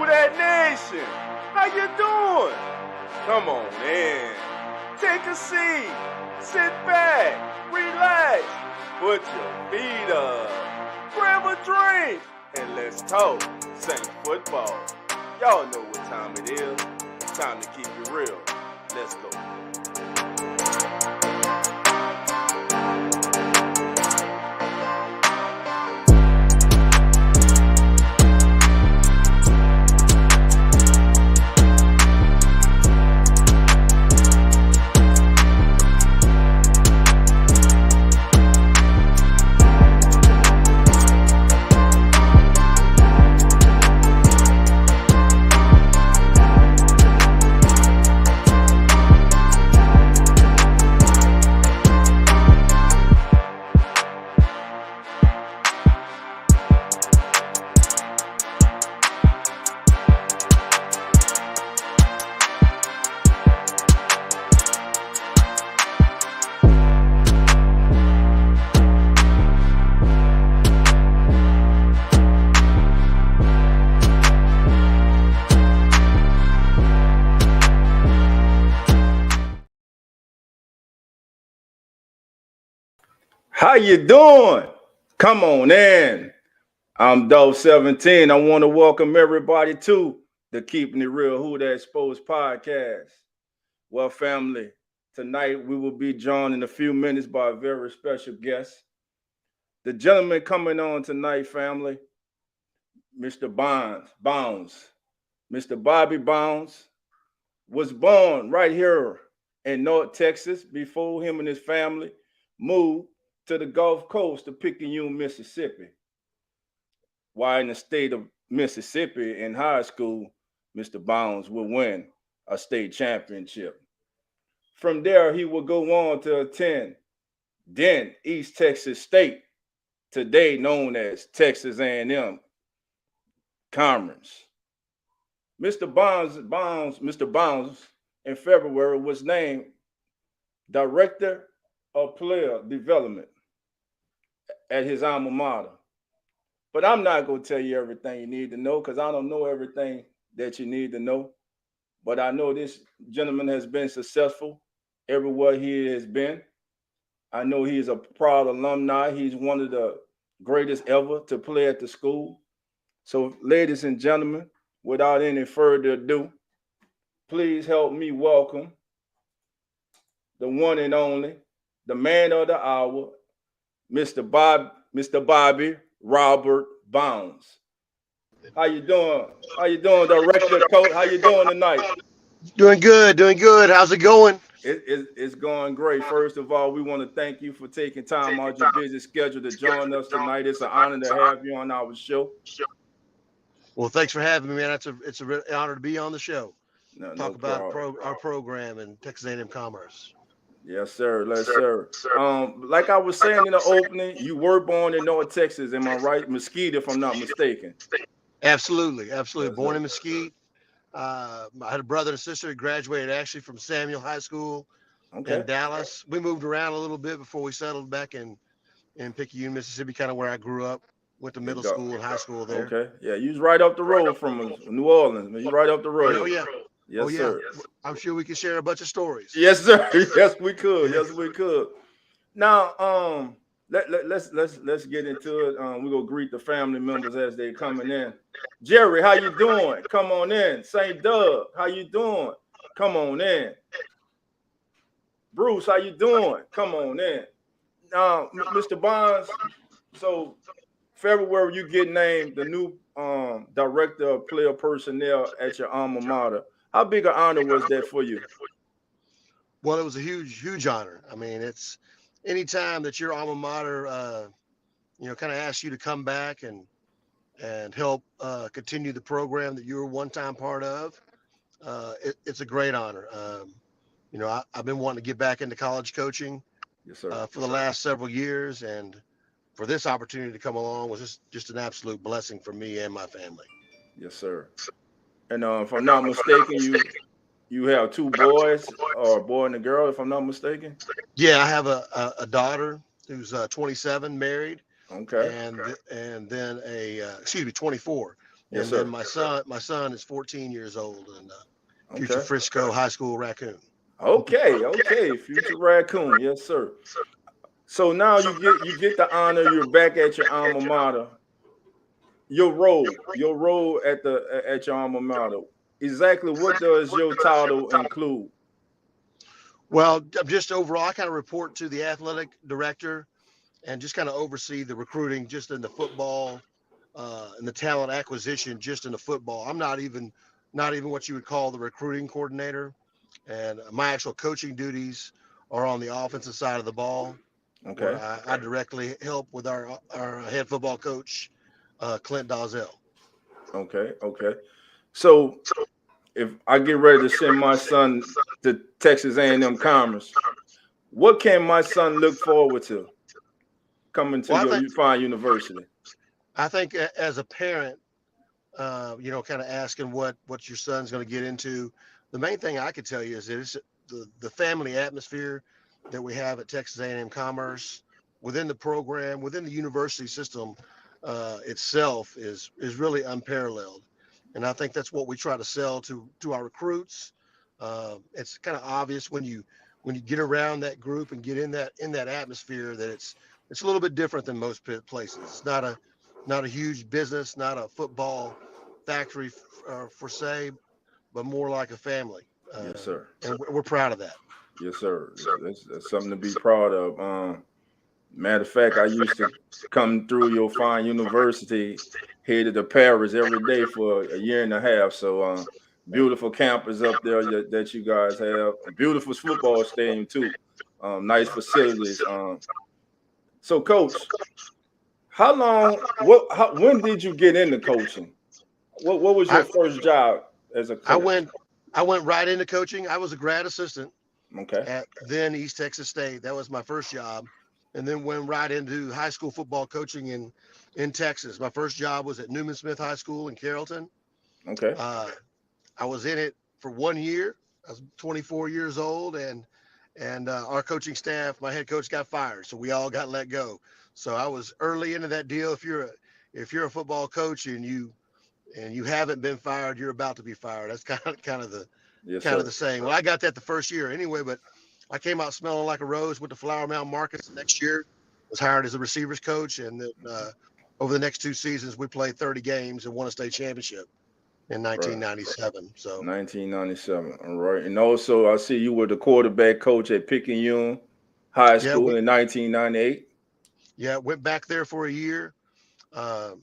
Who That Nation? How you doing? Come on in. Take a seat. Sit back. Relax. Put your feet up. Grab a drink. And let's talk Saints football. Y'all know what time it is. Time to keep it real. Let's go. How you doing? Come on in. I'm Dove 17. I want to welcome everybody to the Keeping It Real Who That Sports podcast. Well, family, tonight we will be joined in a few minutes by a very special guest. The gentleman coming on tonight, family, Mr. Bounds. Mr. Bobby Bounds was born right here in North Texas before him and his family moved to the Gulf Coast of Picayune, Mississippi. While in the state of Mississippi in high school, Mr. Bounds will win a state championship. From there, he will go on to attend then East Texas State, today known as Texas A&M Commerce. Mr. Bounds in February was named Director of Player Development at his alma mater. But I'm not going to tell you everything you need to know because I don't know everything that you need to know. But I know this gentleman has been successful everywhere he has been. I know he is a proud alumni. He's one of the greatest ever to play at the school. So, ladies and gentlemen, without any further ado, please help me welcome the one and only, the man of the hour, Mr. Bobby Robert Bounds. How you doing? How you doing, Director Coach? How you doing tonight? Doing good. How's it going? It's going great. First of all, we want to thank you for taking time out your busy schedule to join us tonight. It's an honor to have you on our show. Well, thanks for having me, man. It's an honor to be on the show. Talk about our program in Texas A&M Commerce. Yes, sir. Yes, sir. Like I was saying in the opening, you were born in North Texas. Am I right? Mesquite, if I'm not mistaken. Absolutely. Born in Mesquite. I had a brother and sister who graduated actually from Samuel High School in Dallas. We moved around a little bit before we settled back in Picayune, Mississippi, kind of where I grew up. Went to middle school and high school there. Okay. Yeah, you was right up the road from New Orleans. You right up the road. Oh, yeah. Yes, sir. I'm sure we could share a bunch of stories. Yes, sir. Yes, we could. Now, let's get into it. We're gonna greet the family members as they coming in. Jerry, how you doing? Come on in. St. Doug, how you doing? Come on in. Bruce, how you doing? Come on in. Now, Mr. Bonds, so February you get named the new director of player personnel at your alma mater. How big an honor was that for you? Well, it was a huge honor. I mean, it's anytime that your alma mater, kind of asks you to come back and help continue the program that you were one time part of. It's a great honor. I've been wanting to get back into college coaching for the last several years, and for this opportunity to come along was just an absolute blessing for me and my family. Yes, sir. And if I'm not mistaken, you have two boys, or a boy and a girl, if I'm not mistaken. Yeah, I have a daughter who's 27, married. Okay. And then 24, Yes, And then sir. my son is 14 years old and future Okay. Frisco high school Raccoon. Okay. Okay. Future raccoon. Yes, sir. So now you get the honor. You're back at your alma mater. Your role at your alma mater. Exactly what does your title include? Well, just overall, I kind of report to the athletic director and just kind of oversee the recruiting just in the football and the talent acquisition just in the football. I'm not even what you would call the recruiting coordinator, and my actual coaching duties are on the offensive side of the ball, where Okay. I directly help with our head football coach, Clint Dazell. Okay. Okay. So if I get ready to send my son to Texas A&M Commerce, what can my son look forward to coming to Well, your fine university? I think as a parent, kind of asking what your son's going to get into. The main thing I could tell you is that it's the family atmosphere that we have at Texas A&M Commerce within the program, within the university system itself is really unparalleled, and I think that's what we try to sell to our recruits. It's kind of obvious when you get around that group and get in that atmosphere that it's a little bit different than most places. It's not a huge business, not a football factory for say, but more like a family. Yes, sir. And we're proud of that. Yes, sir. That's something to be proud of. Matter of fact, I used to come through your fine university, headed to Paris every day for a year and a half. So, beautiful campus up there that you guys have. A beautiful football stadium too. Nice facilities. So, coach, how long? When did you get into coaching? What was your I first job as a I coach? went I went right into coaching. I was a grad assistant Okay. at then East Texas State. That was my first job, and then went right into high school football coaching in Texas. My first job was at Newman Smith High School in Carrollton. Okay. Uh, I was in it for 1 year. I was 24 years old, and our coaching staff, my head coach got fired, so we all got let go. So I was early into that deal. If you're a football coach and you haven't been fired, you're about to be fired. That's kind of the Yes, kind of sir. the saying. Well, I got that the first year anyway, but I came out smelling like a rose. Went to Flower Mound Markets the next year. Was hired as a receivers coach, and then over the next 2 seasons, we played 30 games and won a state championship in Right. 1997. So 1997. All right. And also, I see you were the quarterback coach at Picayune High yeah, School in 1998. went back there for a year. Um,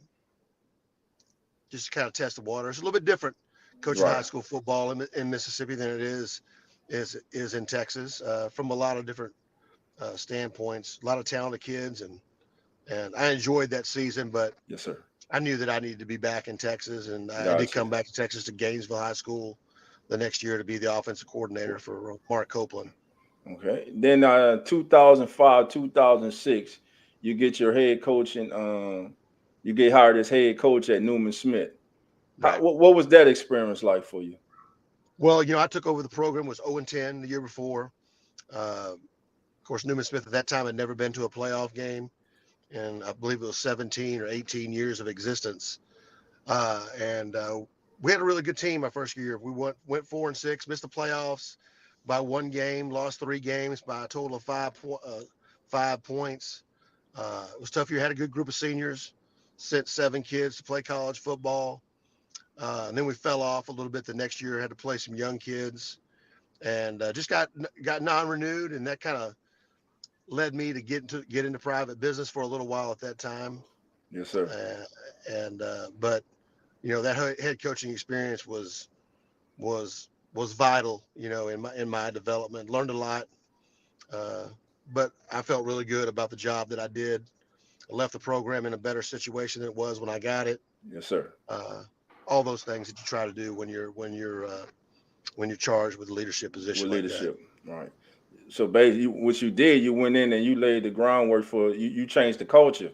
just to kind of test the water. It's a little bit different coaching high Right. school football in Mississippi than it is in Texas from a lot of different standpoints. A lot of talented kids, and I enjoyed that season, but Yes, sir. I knew that I needed to be back in Texas, and I did Gotcha. come back to Texas to Gainesville High School the next year to be the offensive coordinator for Mark Copeland. Okay. Then 2005, 2006, you get your head coach and you get hired as head coach at Newman Smith. Right. What was that experience like for you? Well, I took over the program was 0-10 the year before. Of course, Newman Smith at that time had never been to a playoff game, and I believe it was 17 or 18 years of existence. And we had a really good team my first year. We went 4-6, missed the playoffs by one game, lost 3 games by a total of 5 points. It was a tough year. Had a good group of seniors, sent 7 kids to play college football. And then we fell off a little bit the next year. Had to play some young kids, and just got non-renewed, and that kind of led me to get into private business for a little while at that time. Yes, sir. But that head coaching experience was vital, in my development. Learned a lot, uh, but I felt really good about the job that I did. I left the program in a better situation than it was when I got it. Yes, sir. Uh, all those things that you try to do when you're charged with a leadership position With like that. leadership. Right. So basically, what you did, you went in and you laid the groundwork for you changed the culture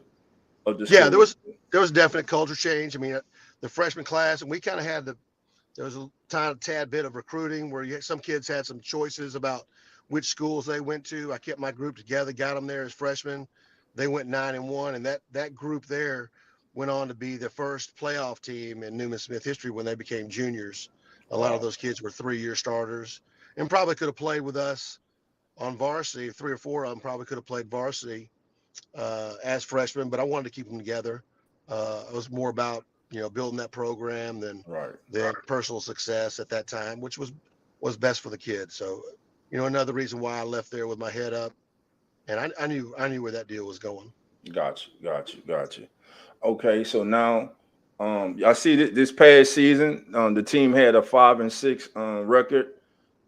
of the Yeah, there school. was there was definite culture change. I mean, the freshman class, and we kind of had there was a tad bit of recruiting where some kids had some choices about which schools they went to. I kept my group together, got them there as freshmen. They went 9-1, and that group there went on to be the first playoff team in Newman Smith history when they became juniors. A lot of Wow. those kids were 3-year starters and probably could have played with us on varsity. 3 or 4 of them probably could have played varsity as freshmen, but I wanted to keep them together. It was more about building that program Right. than personal success at that time, which was best for the kids. So, another reason why I left there with my head up, and I knew where that deal was going. Got you. Okay, so now, I see that this past season, the team had a 5-6 record.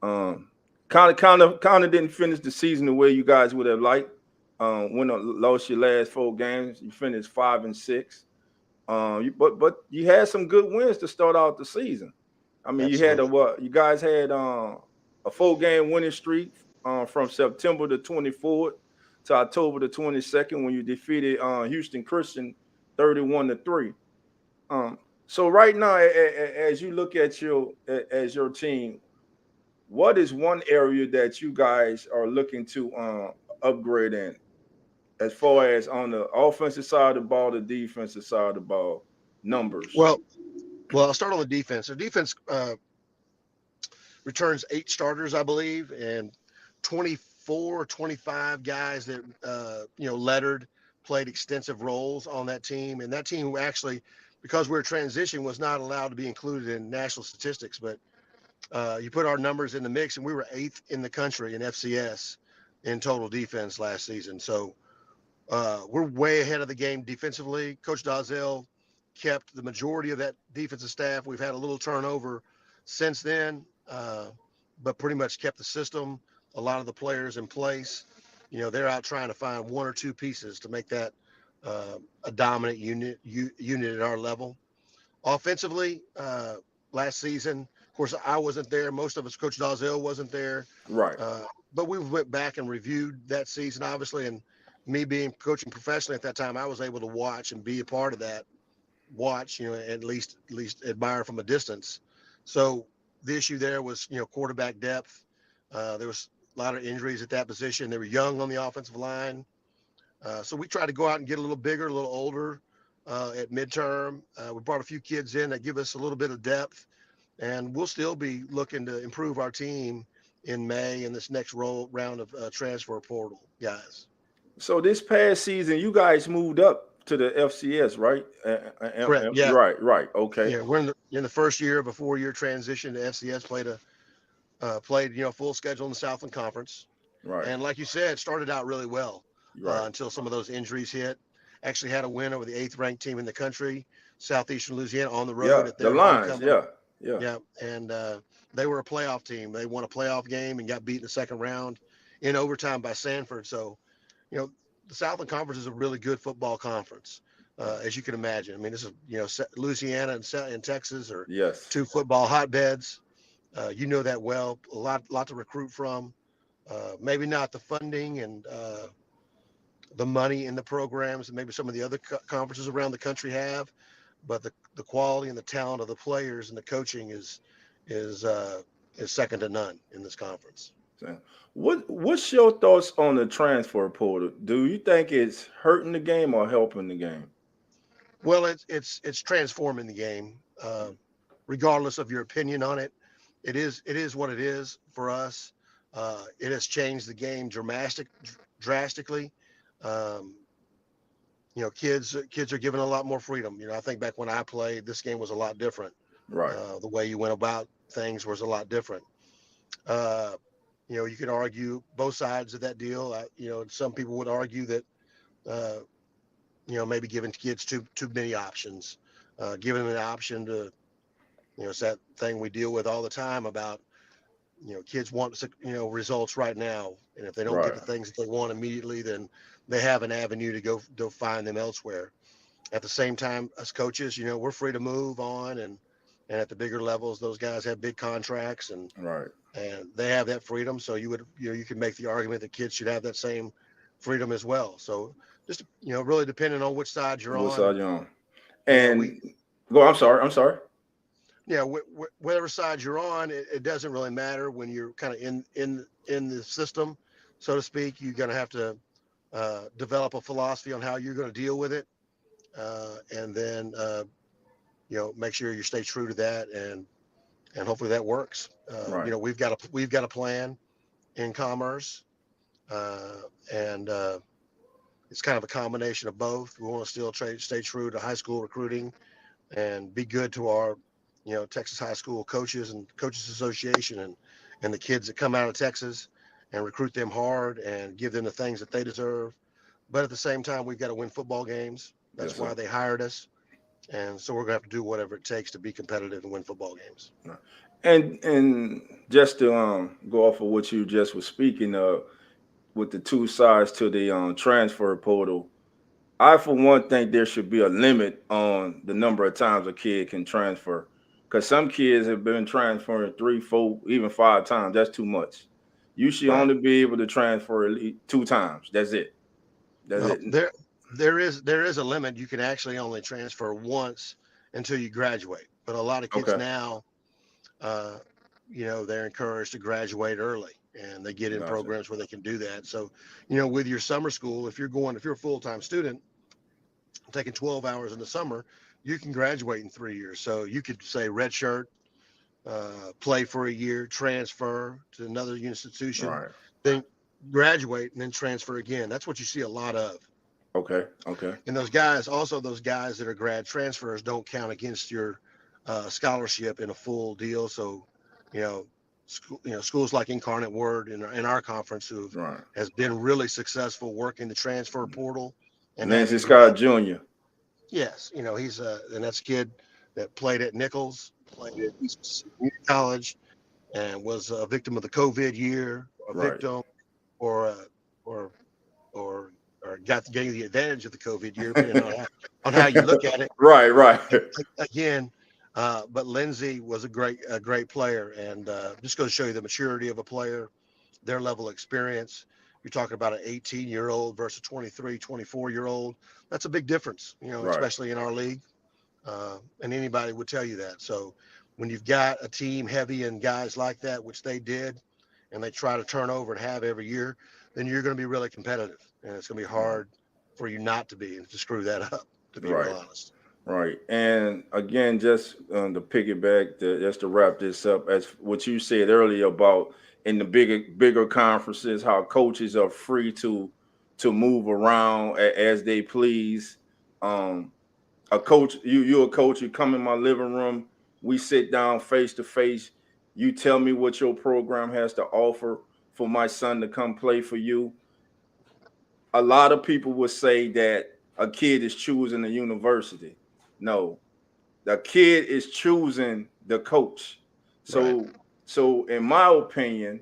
Um, kind of didn't finish the season the way you guys would have liked. Lost your last 4 games. You finished 5-6. But you had some good wins to start out the season. I mean, you had a Absolutely. what? You guys had a 4-game winning streak from September the 24th to October the 22nd when you defeated Houston Christian 31-3. Um, so right now, as you look at as your team, what is one area that you guys are looking to upgrade in, as far as on the offensive side of the ball, the defensive side of the ball, numbers? Well, I'll start on the defense. The defense returns 8 starters, I believe, and 24 or 25 guys that lettered, played extensive roles on that team. And that team actually, because we're transition, was not allowed to be included in national statistics. But you put our numbers in the mix, and we were 8th in the country in FCS in total defense last season. So we're way ahead of the game defensively. Coach Dozell kept the majority of that defensive staff. We've had a little turnover since then, but pretty much kept the system, a lot of the players in place. They're out trying to find 1 or 2 pieces to make that a dominant unit at our level. Offensively, last season, of course, I wasn't there. Most of us, Coach Dozell wasn't there. Right. But we went back and reviewed that season, obviously, and me being coaching professionally at that time, I was able to watch and be a part of that. Watch, at least admire from a distance. So the issue there was, quarterback depth. There was a lot of injuries at that position. They were young on the offensive line. So we tried to go out and get a little bigger, a little older at midterm. We brought a few kids in that give us a little bit of depth, and we'll still be looking to improve our team in May in this next round of transfer portal guys. So this past season, you guys moved up to the FCS, right? Correct. Yeah. Right. Okay. Yeah. We're in the first year of a 4-year transition to FCS. Played full schedule in the Southland Conference, Right. and like you said, started out really well Right. until some of those injuries hit. Actually had a win over the 8th ranked team in the country, Southeastern Louisiana, on the road Yeah. at The their Lions. homecoming. Yeah. Yeah, and they were a playoff team. They won a playoff game and got beat in the second round in overtime by Sanford. So, the Southland Conference is a really good football conference, as you can imagine. I mean, this is Louisiana and Texas are Yes. 2 football hotbeds. You know that well. A lot to recruit from. Maybe not the funding and the money in the programs that maybe some of the other conferences around the country have, but the quality and the talent of the players and the coaching is second to none in this conference. So, what's your thoughts on the transfer portal? Do you think it's hurting the game or helping the game? Well, it's transforming the game, regardless of your opinion on it. It is what it is for us. It has changed the game drastically. Um, kids are given a lot more freedom. I think back when I played, this game was a lot different. Right. The way you went about things was a lot different. Uh, you could argue both sides of that deal. Some people would argue that, uh, maybe giving kids too many options, giving them an option to, it's that thing we deal with all the time about, kids want, results right now. And if they don't get Right. the things that they want immediately, then they have an avenue to go find them elsewhere. At the same time, as coaches, we're free to move on, and at the bigger levels, those guys have big contracts Right. and they have that freedom. So you can make the argument that kids should have that same freedom as well. So just, really depending on which side you're What on, side you on? we, And go. I'm sorry. I'm sorry. yeah, whatever side you're on, it doesn't really matter when you're kind of in the system, so to speak. You're going to have to develop a philosophy on how you're going to deal with it. and then make sure you stay true to that, and hopefully that works. Right. We've got a plan in commerce, and it's kind of a combination of both. We want to still stay true to high school recruiting and be good to our Texas high school coaches and coaches association, and the kids that come out of Texas, and recruit them hard and give them the things that they deserve. But at the same time, we've got to win football games. Yes, That's sir. why they hired us. And so we're going to have to do whatever it takes to be competitive and win football games. Right. And just to go off of what you just was speaking of with the two sides to the transfer portal, I for one think there should be a limit on the number of times a kid can transfer. Because some kids have been transferring 3, 4, even 5 times. That's too much. You should Right. only be able to transfer at least 2 times. That's it. That's Well, it. there is a limit. You can actually only transfer once until you graduate. But a lot of kids Okay. now, uh, they're encouraged to graduate early, and they get in Gotcha. programs where they can do that. So, with your summer school, if you're a full-time student taking 12 hours in the summer, you can graduate in 3 years. So you could say redshirt, play for a year, transfer to another institution, Right. then graduate and then transfer again. That's what you see a lot of. Okay. Okay. And those guys that are grad transfers don't count against your scholarship in a full deal. So, you know, schools like Incarnate Word in our conference who Right. has been really successful working the transfer portal and Lindsey having Scott Jr. yes, he's and that's a kid that played at Nichols, played at East Mississippi Community College, and was a victim of the COVID year, a Right. victim, or or or got getting the advantage of the COVID year, depending on how you look at it. Right. Right. And again, but Lindsey was a great player, and just goes to show you the maturity of a player, their level of experience. You're talking about an 18-year-old versus a 23, 24-year-old. That's a big difference, Right. especially in our league. And anybody would tell you that. So when you've got a team heavy in guys like that, which they did, and they try to turn over and have every year, then you're going to be really competitive, and it's going to be Right. hard for you not to be and to screw that up. To be real Right. honest. Right. And again, just to piggyback, just to wrap this up, as what you said earlier about in the bigger conferences, how coaches are free to move around as they please. Um, a coach, you're a coach. You come in my living room. We sit down face to face. You tell me what your program has to offer for my son to come play for you. A lot of people would say that a kid is choosing a university. No, the kid is choosing the coach. Right. So in my opinion,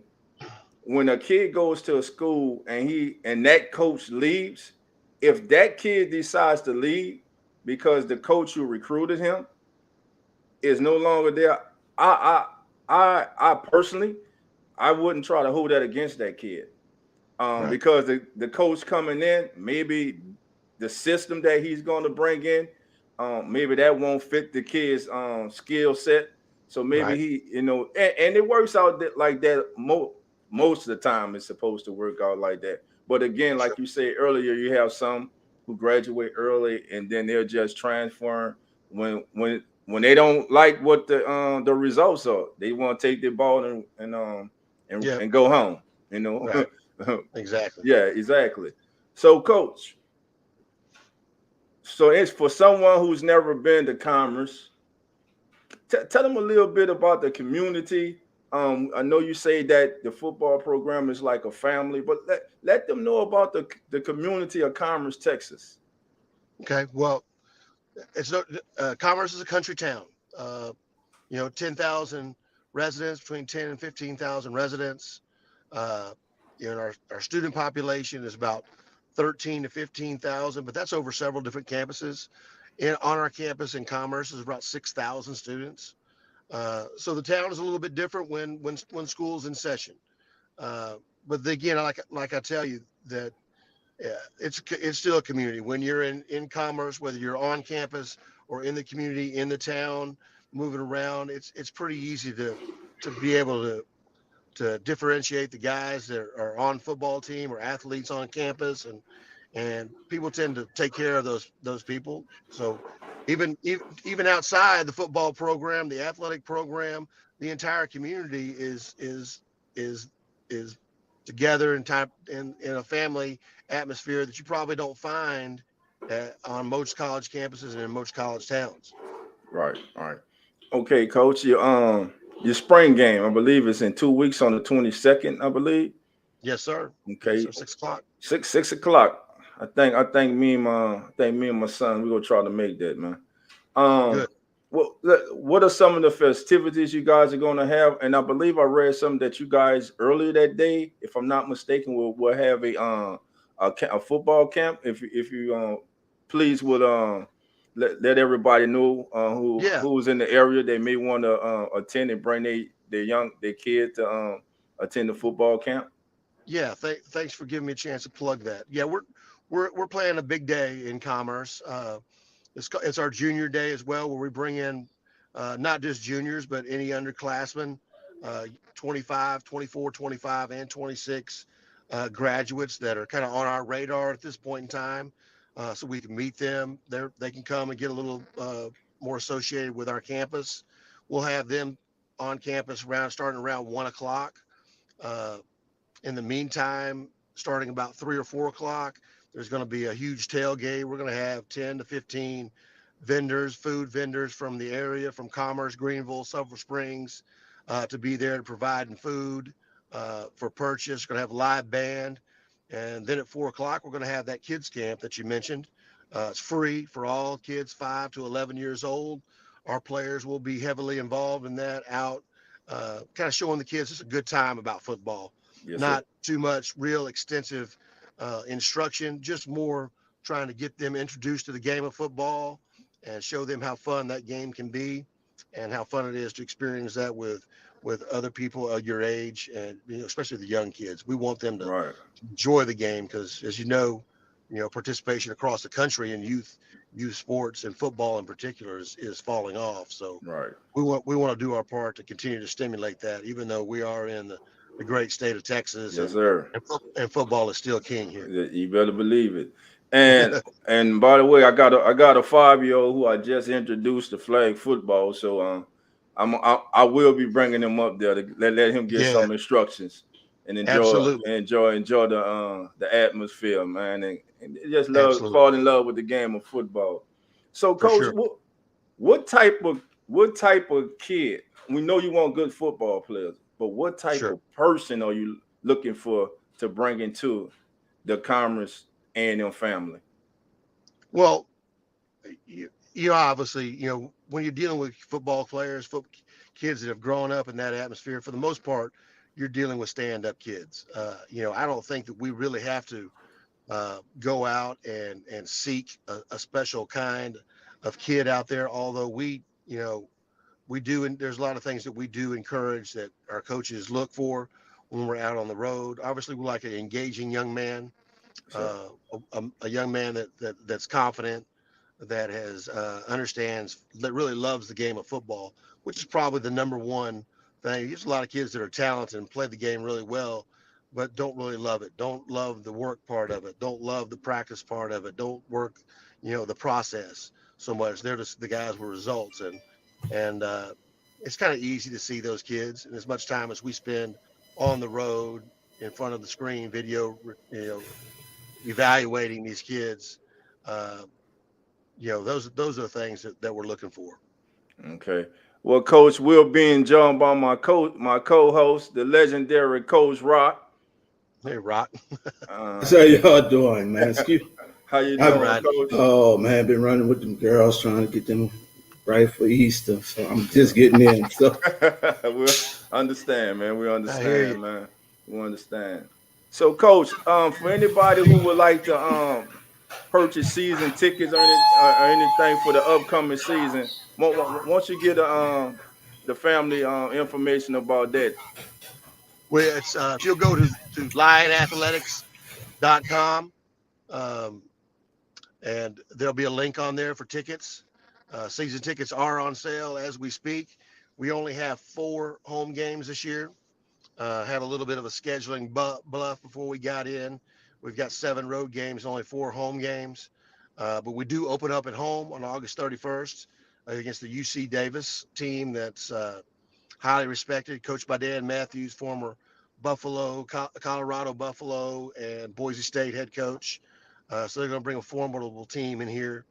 when a kid goes to a school and that coach leaves, if that kid decides to leave because the coach who recruited him is no longer there, I I personally I wouldn't try to hold that against that kid. Right. Because the coach coming in, maybe the system that he's going to bring in, maybe that won't fit the kid's skill set. So maybe Right. he, and it works out like that. Most of the time, it's supposed to work out like that. But again, Sure. like you said earlier, you have some who graduate early and then they're just transferring when they don't like what the results are. They want to take their ball Yep. and go home. You know. Right. Exactly. Yeah, exactly. So, coach, so it's for someone who's never been to Commerce. Tell them a little bit about the community. I know you say that the football program is like a family, but let them know about the community of Commerce, Texas. Okay. Well, it's no Commerce is a country town. 10,000 residents, between 10 and 15,000 residents. Uh, our student population is about 13 to 15,000, but that's over several different campuses. On our campus in Commerce is about 6,000 students. So the town is a little bit different when school's in session. Uh, but again, like I tell you that it's still a community. When you're in Commerce, whether you're on campus or in the community, in the town, moving around, it's pretty easy to be able to differentiate the guys that are on football team or athletes on campus, and people tend to take care of those people. So even outside the football program, the athletic program, the entire community is is together in type in a family atmosphere that you probably don't find on most college campuses and in most college towns. Right, right. Okay, coach, your spring game, I believe it's in 2 weeks on the 22nd, I believe. Yes, sir. Yes, Okay. sir. 6 o'clock. Six o'clock. I think me and my son, we're gonna try to make that, man. Good. Um, what are some of the festivities you guys are going to have? And I believe I read something that you guys earlier that day, if I'm not mistaken, will have a football camp. If you please would let everybody know Yeah. who's in the area they may want to attend and bring their kid to attend the football camp. Yeah. Thanks for giving me a chance to plug that. Yeah, we're playing a big day in Commerce. It's our junior day as well, where we bring in not just juniors, but any underclassmen, uh, 25, 24, 25, and 26 graduates that are kind of on our radar at this point in time. So we can meet them. They can come and get a little more associated with our campus. We'll have them on campus starting around 1 o'clock. Uh, in the meantime, starting about 3 or 4 o'clock, there's going to be a huge tailgate. We're going to have 10 to 15 vendors, food vendors from the area, from Commerce, Greenville, Sulphur Springs, to be there to providing food for purchase. We're going to have a live band. And then at 4 o'clock, we're going to have that kids camp that you mentioned. It's free for all kids 5 to 11 years old. Our players will be heavily involved in that, out kind of showing the kids it's a good time about football. Yes, sir. Not too much real extensive instruction, just more trying to get them introduced to the game of football and show them how fun that game can be and how fun it is to experience that with other people of your age, and especially the young kids. We want them to Right, enjoy the game because, as participation across the country in youth sports and football in particular is falling off. So right. we want to do our part to continue to stimulate that, even though we are in the great state of Texas, Yes, sir. and football is still king here. You better believe it. And by the way, I got a 5-year-old who I just introduced to flag football, so I will be bringing him up there to let him get Yeah, some instructions and absolutely, enjoy the atmosphere, man, and just absolutely, fall in love with the game of football. So, for coach, sure, what type of kid? We know you want good football players, but what type sure. of person are you looking for to bring into the Commerce A&M family? Well, obviously, when you're dealing with football players, kids that have grown up in that atmosphere, for the most part, you're dealing with stand-up kids. I don't think that we really have to go out and seek a special kind of kid out there. Although we do, and there's a lot of things that we do encourage that our coaches look for when we're out on the road. Obviously, we like an engaging young man, Sir. a young man that's confident, that has understands, that really loves the game of football, which is probably the number one thing. There's a lot of kids that are talented and play the game really well, but don't really love it. Don't love the work part of it. Don't love the practice part of it. Don't work, the process so much. They're just the guys with results, and it's kind of easy to see those kids. And as much time as we spend on the road in front of the screen, video, evaluating these kids. Uh, those are the things that we're looking for. Okay. Well, Coach, we're being joined by my co-host, the legendary Coach Rock. Hey, Rock. Uh, So how y'all doing, man? Excuse. how you All I, doing, right. Coach? oh man, been running with them girls trying to get them right for Easter. So I'm just getting in. So We understand, man. We I hear you. understand, man. We understand. So, Coach, for anybody who would like to purchase season tickets or anything for the upcoming season, once you get the family information about that. Well, it's if you'll go to lionathletics.com, um, and there'll be a link on there for tickets. Season tickets are on sale as we speak. We only have 4 home games this year. Had a little bit of a scheduling bluff before we got in. We've got 7 road games, only 4 home games. But we do open up at home on August 31st against the UC Davis team that's highly respected, coached by Dan Matthews, former Colorado Buffalo, and Boise State head coach. So they're going to bring a formidable team in here,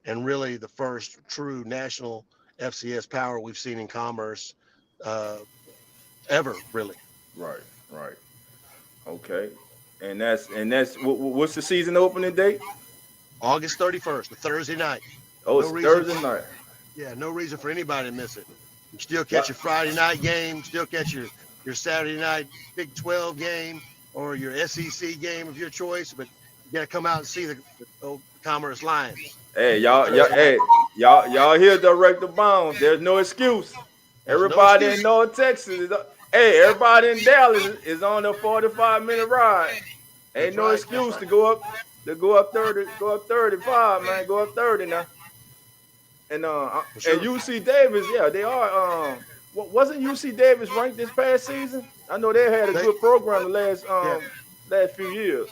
and really the first true national FCS power we've seen in Commerce ever, really. Right. Okay. And that's what's the season opening date? August 31st, a Thursday night. Oh, it's Thursday night. Yeah, no reason for anybody to miss it. You still catch What? your Friday night game, still catch your Saturday night Big 12 game or your SEC game of your choice, but you got to come out and see the old Commerce Lions. Hey, y'all hear Director Bounds. There's no excuse. Everybody in North Texas everybody in Dallas is on a 45-minute ride. Ain't no excuse to go up 35, man. Go up 30 now. And and UC Davis, yeah, they are. Wasn't UC Davis ranked this past season? I know they had a good program the last few years.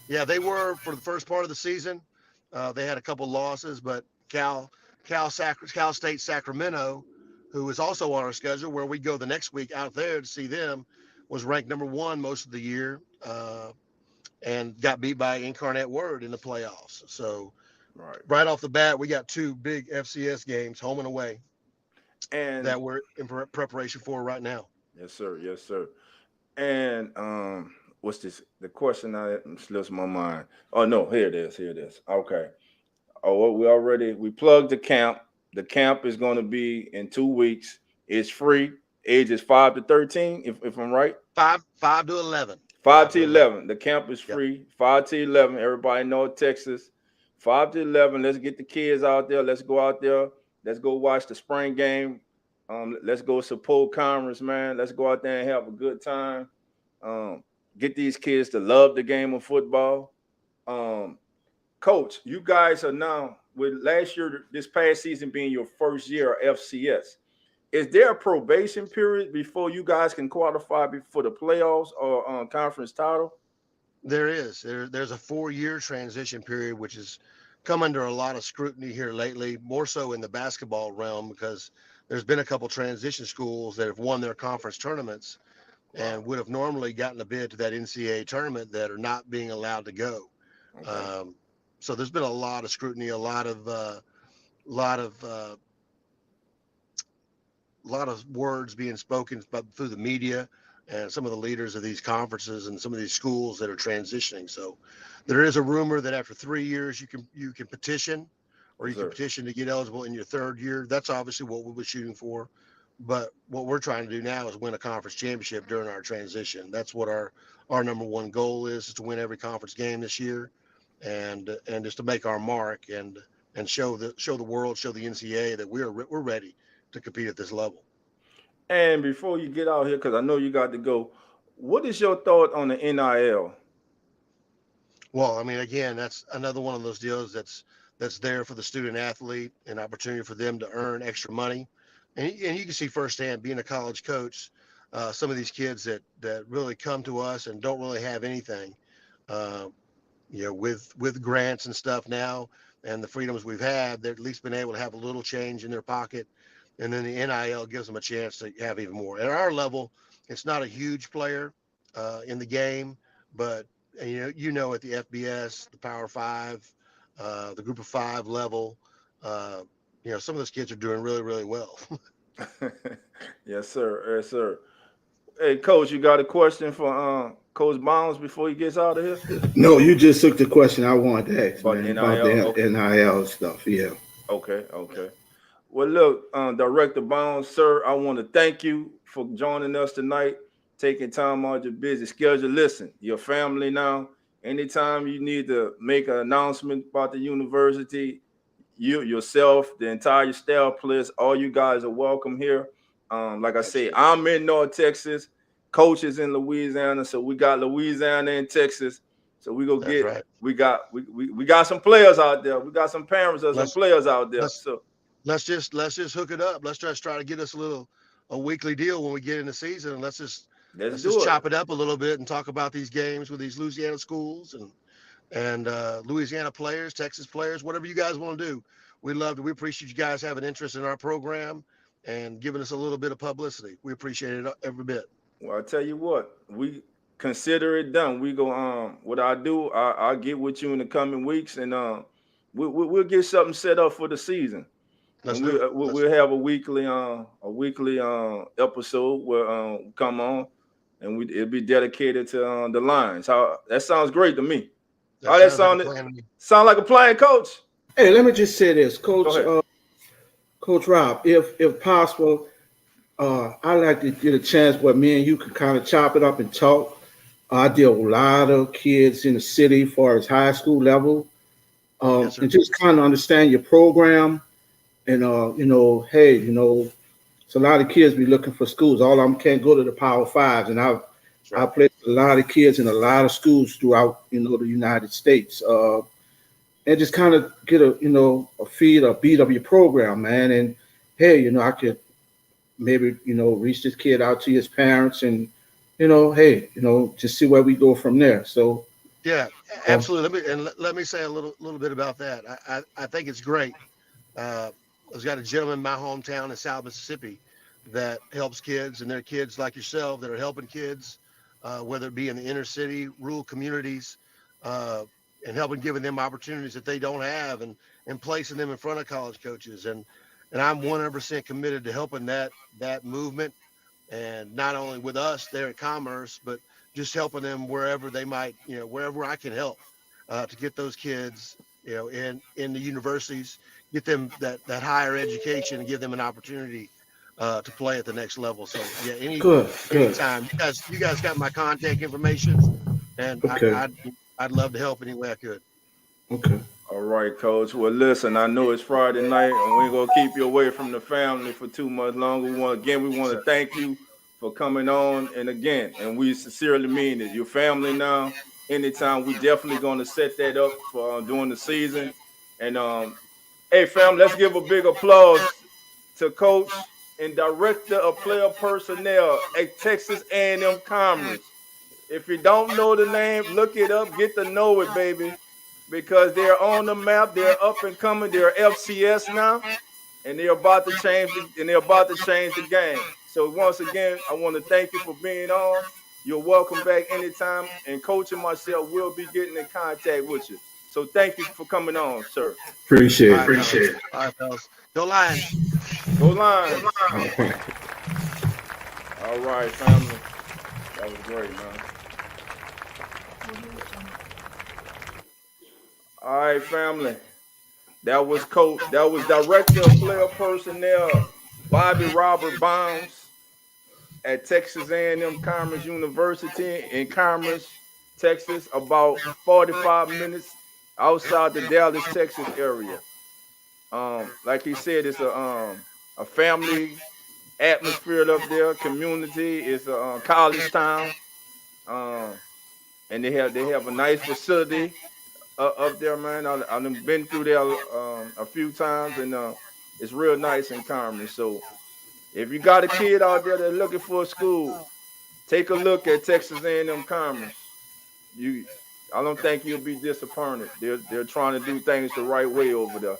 Yeah, they were for the first part of the season. They had a couple losses, but Cal State Sacramento, who is also on our schedule, where we go the next week out there to see them, was ranked number 1 most of the year, and got beat by Incarnate Word in the playoffs. So right off the bat, we got 2 big FCS games, home and away, and that we're in preparation for right now. Yes, sir. And what's this? The question that slips my mind. Oh no, here it is. Okay. Oh, we plugged the camp. The camp is going to be in 2 weeks. It's free. Ages 5 to 13, if I'm right. 5 to 11. 5 to 11. The camp is free. Yep. 5 to 11. Everybody know Texas. 5 to 11. Let's get the kids out there. Let's go out there. Let's go watch the spring game. Let's go support Commerce, man. Let's go out there and have a good time. Get these kids to love the game of football. Coach, you guys are now, with this past season being your first year of FCS, is there a probation period before you guys can qualify for the playoffs or conference title? There is. There's a 4-year transition period, which has come under a lot of scrutiny here lately, more so in the basketball realm, because there's been a couple transition schools that have won their conference tournaments and would have normally gotten a bid to that NCAA tournament that are not being allowed to go. Okay. So there's been a lot of scrutiny, a lot of words being spoken through the media and some of the leaders of these conferences and some of these schools that are transitioning. So there is a rumor that after 3 years you can petition, or you can petition to get eligible in your 3rd year. That's obviously what we were shooting for. But what we're trying to do now is win a conference championship during our transition. That's what our number 1 goal is to win every conference game this year, and just to make our mark and show the world, show the NCAA that we're ready to compete at this level. And before you get out here, because I know you got to go, what is your thought on the NIL? Well, I mean, again, that's another one of those deals that's there for the student athlete, an opportunity for them to earn extra money. And you can see firsthand, being a college coach, some of these kids that really come to us and don't really have anything, with grants and stuff now and the freedoms we've had, they've at least been able to have a little change in their pocket. And then the NIL gives them a chance to have even more. At our level, it's not a huge player in the game, but at the FBS, the Power 5, the Group of 5 level, some of those kids are doing really, really well. Yes, sir. Hey, Coach, you got a question for Coach Bounds before he gets out of here? No, you just took the question I wanted to ask, about the NIL stuff. Yeah. Okay. Well, look, Director Bounds, sir, I want to thank you for joining us tonight, taking time out of your busy schedule. Listen, your family now, anytime you need to make an announcement about the university, you, yourself, the entire staff, plus all you guys are welcome here. Like I say, I'm in North Texas, Coach is in Louisiana, so we got Louisiana and Texas. So we go get right. we got some players out there. We got some parents of some players out there. So let's just hook it up. Let's just try to get us a weekly deal when we get in the season, and let's just Let's Let's just do it. chop it up a little bit and talk about these games with these Louisiana schools and Louisiana players, Texas players, whatever you guys want to do. We appreciate you guys having interest in our program and giving us a little bit of publicity. We appreciate it every bit. Well, I tell you what, we consider it done. We go what I do, I'll get with you in the coming weeks, and we'll get something set up for the season, Let's and do it. we'll have a weekly episode where come on, and it'll be dedicated to the Lions. How that sounds great to me. That How that sounds like a sounded? plan to me. Sound like a plan, Coach? Hey, let me just say this, Go ahead. Coach Rob, if possible, I like to get a chance where me and you can kind of chop it up and talk. I deal with a lot of kids in the city as far as high school level, Yes, sir. and just kind of understand your program. And hey, it's a lot of kids be looking for schools. All of them can't go to the Power Fives, and I placed a lot of kids in a lot of schools throughout the United States. And just kind of get a beat of your program, man. And hey, I could maybe reach this kid out to his parents, and hey, just see where we go from there. So Yeah, absolutely. Let me say a little bit about that. I think it's great. I've got a gentleman in my hometown in South Mississippi that helps kids, and they're kids like yourself that are helping kids, whether it be in the inner city, rural communities, and helping giving them opportunities that they don't have, and placing them in front of college coaches. And I'm 100% committed to helping that movement, and not only with us there at Commerce, but just helping them wherever they might, wherever I can help to get those kids, in the universities, get them that higher education and give them an opportunity to play at the next level. So yeah, anytime. You guys got my contact information, and okay, I'd love to help any way I could. okay. All right, Coach. Well, listen, I know it's Friday night, and we ain't gonna keep you away from the family for too much longer. We want to thank you for coming on, and we sincerely mean it. Your family now. Anytime, we definitely gonna set that up for during the season. And hey, fam, let's give a big applause to Coach and Director of Player Personnel at Texas A&M Commerce. If you don't know the name, look it up. Get to know it, baby, because they're on the map. They're up and coming. They're FCS now, and they're about to change. The game. So once again, I want to thank you for being on. You're welcome back anytime. And Coach and myself will be getting in contact with you. So thank you for coming on, sir. Appreciate it. All right, fellas. Go Lions. Go Lions. All right, family. That was great, man. All right, family. That was Coach. That was Director of Player Personnel, Bobby Robert Bounds at Texas A&M Commerce University in Commerce, Texas, about 45 minutes outside the Dallas, Texas area. Like he said, it's a family atmosphere up there, community. It's a college town, and they have a nice facility up there, man. I've been through there a few times, and it's real nice in Commerce. So if you got a kid out there that's looking for a school, take a look at Texas A&M Commerce. I don't think you'll be disappointed. They're trying to do things the right way over there.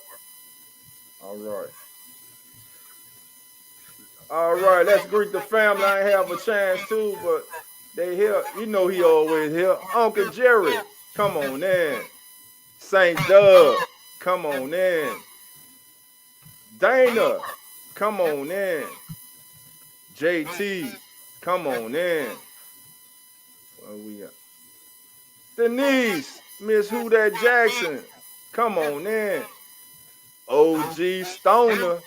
All right. All right, let's greet the family. I ain't have a chance to, but they here. You know he always here. Uncle Jerry, come on in. St. Doug, come on in. Dana, come on in. JT, come on in. Where we at? Denise, Miss Who That Jackson, come on in. OG Stoner,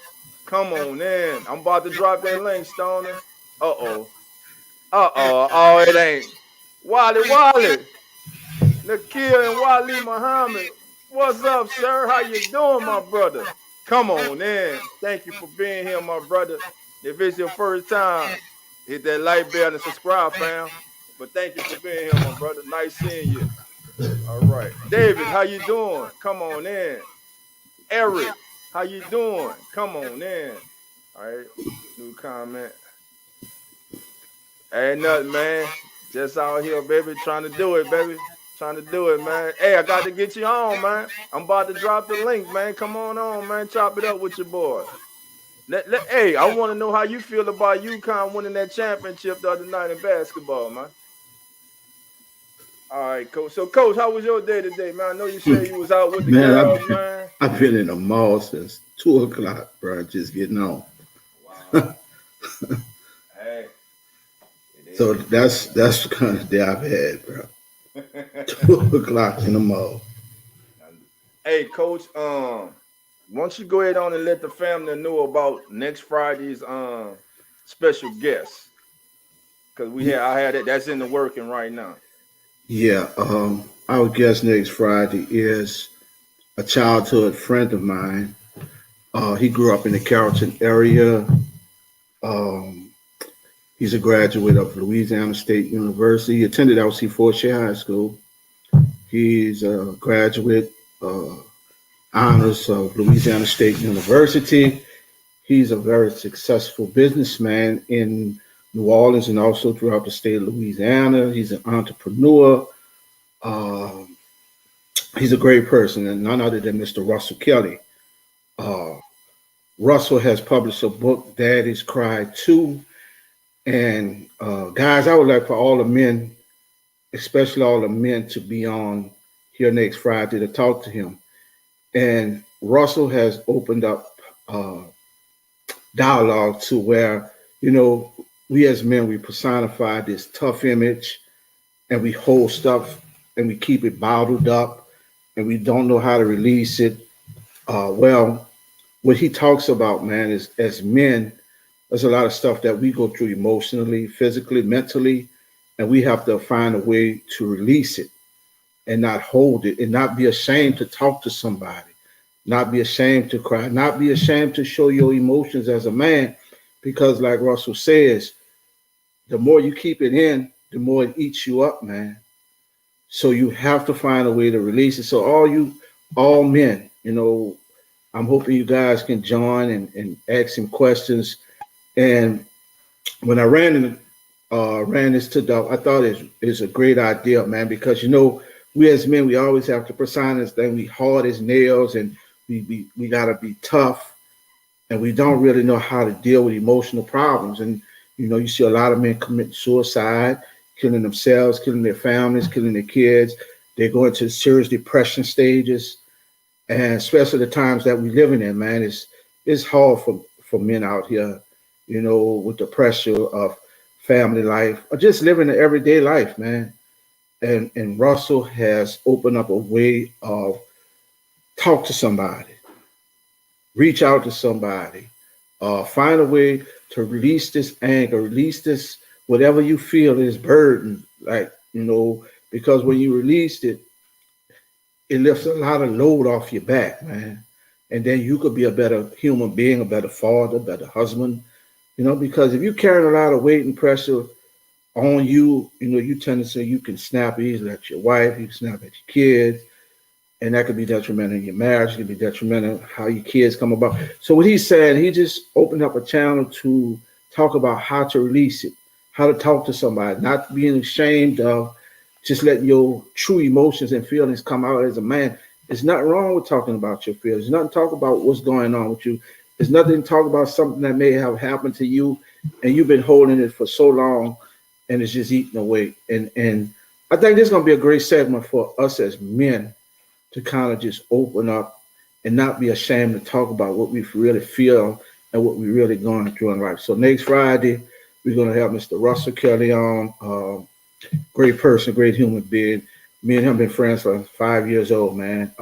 come on in. I'm about to drop that link, Stoner. Uh-oh. Oh, it ain't. Wally. Nakia and Wally Muhammad. What's up, sir? How you doing, my brother? Come on in. Thank you for being here, my brother. If it's your first time, hit that like bell and subscribe, fam. But thank you for being here, my brother. Nice seeing you. All right. David, how you doing? Come on in. Eric, how you doing? Come on in. All right. New comment. Ain't nothing, man. Just out here, baby, trying to do it, baby. Trying to do it, man. Hey, I got to get you on, man. I'm about to drop the link, man. Come on, man. Chop it up with your boy. Hey, I want to know how you feel about UConn winning that championship the other night in basketball, man. All right, coach. So, coach, how was your day today, man? I know you said you was out with the Man, girls, man. I've been in the mall since 2 o'clock, bro. Just getting on. Wow. Hey. So that's the kind of day I've had, bro. 2 o'clock in the mall. Hey, coach. Once you go ahead on and let the family know about next Friday's special guest, because I had it. That's in the working right now. Yeah. Our guest next Friday is a childhood friend of mine. He grew up in the Carrollton area. Um, he's a graduate of Louisiana State University. He attended LC Fortier High School. He's a graduate honors of Louisiana State University. He's a very successful businessman in New Orleans and also throughout the state of Louisiana. He's an entrepreneur. Um, he's a great person, and none other than Mr. Russell Kelly. Uh, Russell has published a book, Daddy's Cry 2. And guys, I would like for all the men, especially all the men, to be on here next Friday to talk to him. And Russell has opened up dialogue to where, we as men, we personify this tough image and we hold stuff and we keep it bottled up and we don't know how to release it. Well, what he talks about, man, is as men, there's a lot of stuff that we go through emotionally, physically, mentally, and we have to find a way to release it and not hold it and not be ashamed to talk to somebody, not be ashamed to cry, not be ashamed to show your emotions as a man, because like Russell says, the more you keep it in, the more it eats you up, man. So you have to find a way to release it. So all men, I'm hoping you guys can join and ask him questions. And when I ran this to Doc, I thought it's a great idea, man, because we as men, we always have to persona this thing. We hard as nails, and we gotta be tough, and we don't really know how to deal with emotional problems. And you see a lot of men commit suicide, killing themselves, killing their families, killing their kids. They go into serious depression stages, and especially the times that we living in, man, it's hard for men out here, with the pressure of family life or just living an everyday life, man. And Russell has opened up a way of talk to somebody, reach out to somebody, find a way to release this anger, release this whatever you feel is burden, because when you released it, it lifts a lot of load off your back, man. And then you could be a better human being, a better father, a better husband, because if you carry a lot of weight and pressure on you, you tend to say you can snap easily at your wife, you can snap at your kids, and that could be detrimental in your marriage, it could be detrimental how your kids come about. So what he's saying, he just opened up a channel to talk about how to release it, how to talk to somebody, not being ashamed of just letting your true emotions and feelings come out as a man. There's nothing wrong with talking about your feelings. There's nothing to talk about what's going on with you. There's nothing to talk about something that may have happened to you and you've been holding it for so long and it's just eating away. And I think this is going to be a great segment for us as men to kind of just open up and not be ashamed to talk about what we really feel and what we're really going through in life. So next Friday, we're going to have Mr. Russell Kelly on. Great person, great human being. Me and him been friends for 5 years old, man.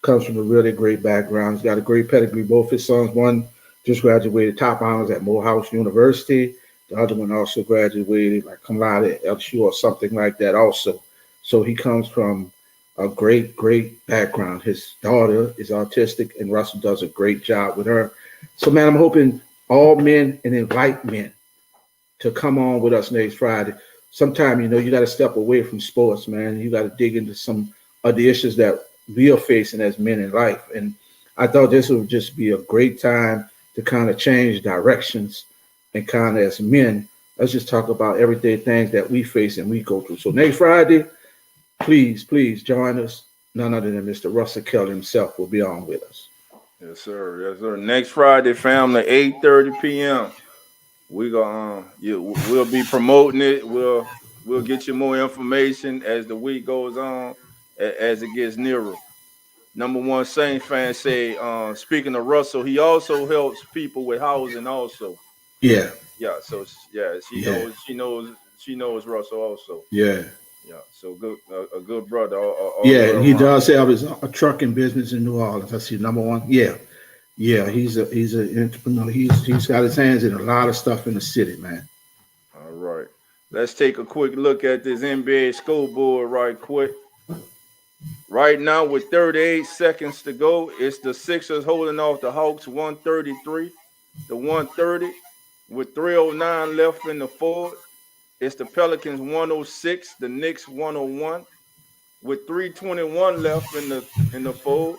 Comes from a really great background. He's got a great pedigree. Both his sons, one just graduated top honors at Morehouse University. The other one also graduated like cum laude at LSU or something like that also. So he comes from a great, great background. His daughter is autistic and Russell does a great job with her. So, man, I'm hoping all men and invite men to come on with us next Friday. Sometime, you got to step away from sports, man. You got to dig into some of the issues that we are facing as men in life. And I thought this would just be a great time to kind of change directions and kind of as men Let's just talk about everyday things that we face and we go through. So next Friday, please join us. None other than Mr. Russell Kelly himself will be on with us. Yes, sir. Yes, sir. Next Friday, family, 8:30 p.m. We gonna we'll be promoting it. We'll get you more information as the week goes on, as it gets nearer. Number one Saints fan say, speaking of Russell, he also helps people with housing also. Yeah, Yeah, so yeah, yeah, she knows Russell also. yeah. Yeah, so good, a good brother all the Yeah, way and he around. does have his a trucking business in New Orleans. That's his number one. Yeah, yeah. He's an entrepreneur. He's got his hands in a lot of stuff in the city, man. All right, let's take a quick look at this NBA scoreboard right quick. Right now, with 38 seconds to go, it's the Sixers holding off the Hawks 133 to 130 with 309 left in the fourth. It's the Pelicans 106, the Knicks 101 with 321 left in the fourth.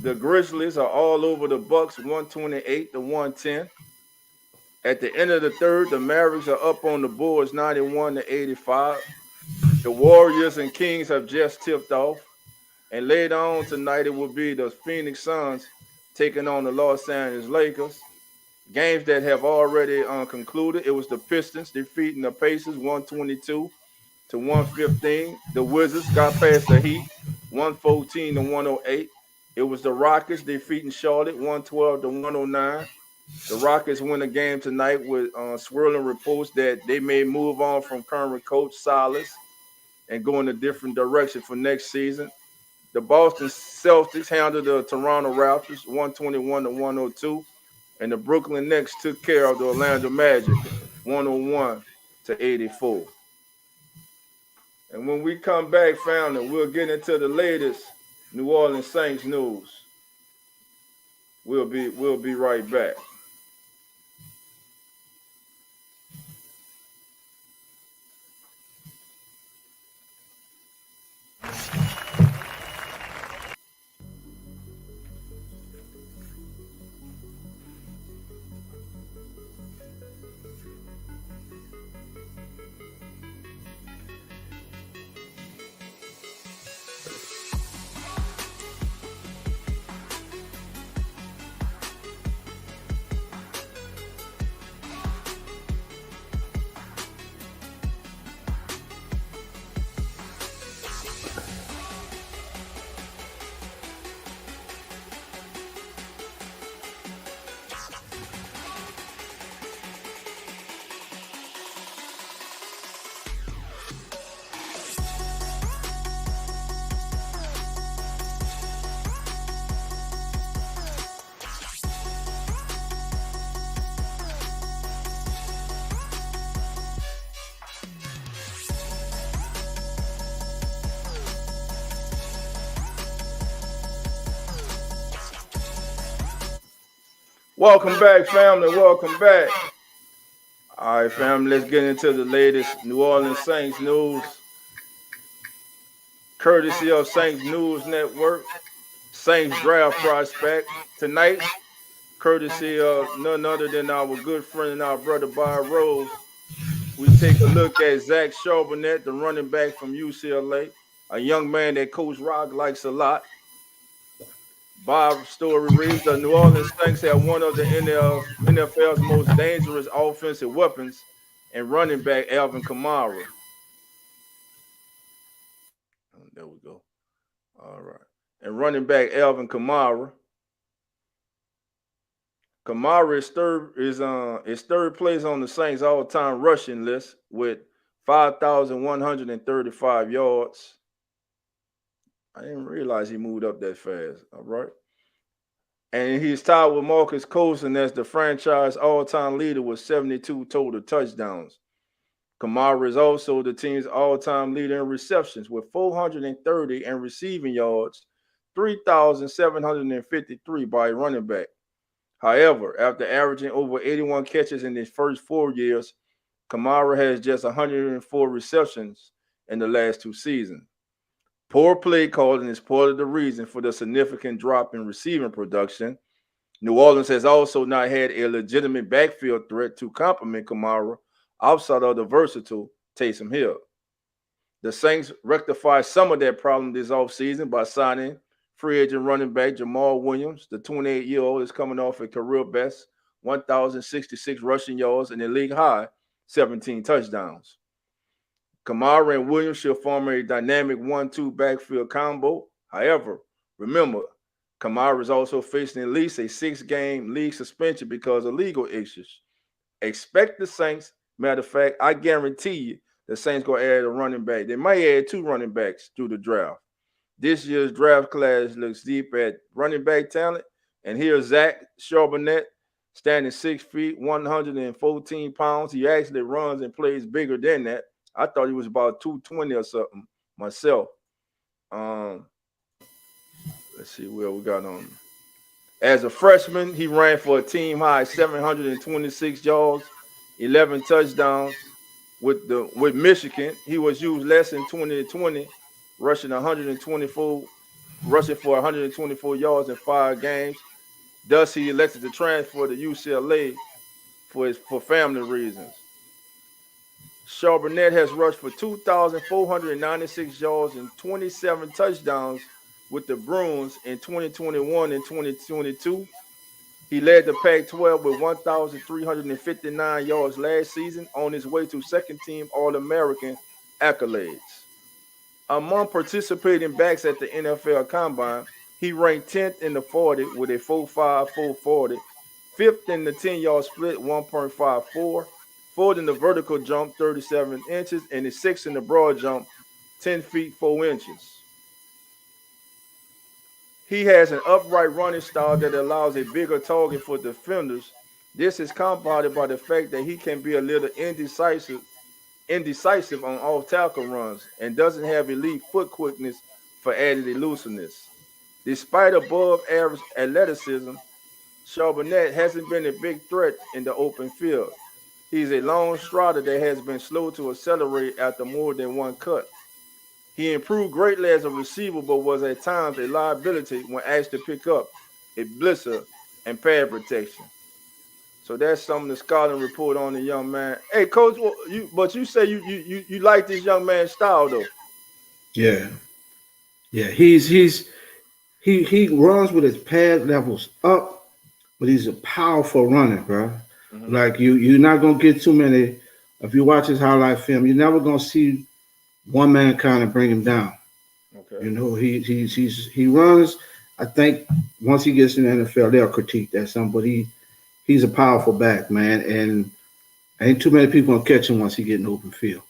The Grizzlies are all over the Bucks 128 to 110. At the end of the third, the Mavericks are up on the Bulls 91 to 85. The Warriors and Kings have just tipped off. And later on tonight, it will be the Phoenix Suns taking on the Los Angeles Lakers. Games that have already concluded. It was the Pistons defeating the Pacers 122 to 115. The Wizards got past the Heat 114 to 108. It was the Rockets defeating Charlotte 112 to 109. The Rockets win a game tonight with swirling reports that they may move on from current coach Silas and go in a different direction for next season. The Boston Celtics handled the Toronto Raptors 121 to 102, and the Brooklyn Nets took care of the Orlando Magic 101 to 84. And when we come back, family, we'll get into the latest New Orleans Saints news. We'll be right back. Welcome back, family. Welcome back. All right, family, let's get into the latest New Orleans Saints news. Courtesy of Saints News Network, Saints draft prospect tonight, courtesy of none other than our good friend and our brother Bob Rose. We take a look at Zach Charbonnet, the running back from UCLA, a young man that Coach Rock likes a lot. Bob's story reads, the New Orleans Saints have one of the NFL's most dangerous offensive weapons and running back Alvin Kamara. There we go. All right. And running back Alvin Kamara. Kamara is third place on the Saints all-time rushing list with 5,135 yards. I didn't realize he moved up that fast. All right. And he's tied with Marcus Colson as the franchise all-time leader with 72 total touchdowns. Kamara is also the team's all-time leader in receptions with 430 and receiving yards, 3,753 by running back. However, after averaging over 81 catches in his first 4 years, Kamara has just 104 receptions in the last 2 seasons. Poor play calling is part of the reason for the significant drop in receiving production. New Orleans has also not had a legitimate backfield threat to complement Kamara outside of the versatile Taysom Hill. The Saints rectified some of that problem this offseason by signing free agent running back Jamal Williams. The 28-year-old is coming off a career best 1,066 rushing yards and a league high 17 touchdowns. Kamara and Williams should form a dynamic 1-2 backfield combo. However, remember, Kamara is also facing at least a 6-game league suspension because of legal issues. Expect the Saints. Matter of fact, I guarantee you the Saints going to add a running back. They might add 2 running backs through the draft. This year's draft class looks deep at running back talent. And here's Zach Charbonnet, standing 6 feet, 114 pounds. He actually runs and plays bigger than that. I thought he was about 220 or something myself. Let's see where we got on. As a freshman, he ran for a team high 726 yards, 11 touchdowns. With Michigan, he was used less in 2020, rushing for 124 yards in 5 games. Thus, he elected to transfer to UCLA for family reasons. Charbonnet has rushed for 2,496 yards and 27 touchdowns with the Bruins in 2021 and 2022. He led the Pac-12 with 1,359 yards last season on his way to second-team All-American accolades. Among participating backs at the NFL Combine, he ranked 10th in the 40 with a 4.5, 4.40, 5th in the 10-yard split, 1.54, 4th in the vertical jump, 37 inches, and is 6th in the broad jump, 10 feet, 4 inches. He has an upright running style that allows a bigger target for defenders. This is compounded by the fact that he can be a little indecisive on off-tackle runs and doesn't have elite foot quickness for added elusiveness. Despite above-average athleticism, Charbonnet hasn't been a big threat in the open field. He's a long strider that has been slow to accelerate after more than one cut. He improved greatly as a receiver, but was at times a liability when asked to pick up a blitzer and pad protection. So that's some of the scouting report on the young man. Hey, Coach, you say you like this young man's style though? Yeah. He runs with his pad levels up, but he's a powerful runner, bro. Mm-hmm. Like you're not gonna get too many. If you watch his highlight film, you're never gonna see one man kind of bring him down. Okay. You know, he runs. I think once he gets in the NFL, they'll critique that some, but he's a powerful back, man, and ain't too many people gonna catch him once he get in the open field.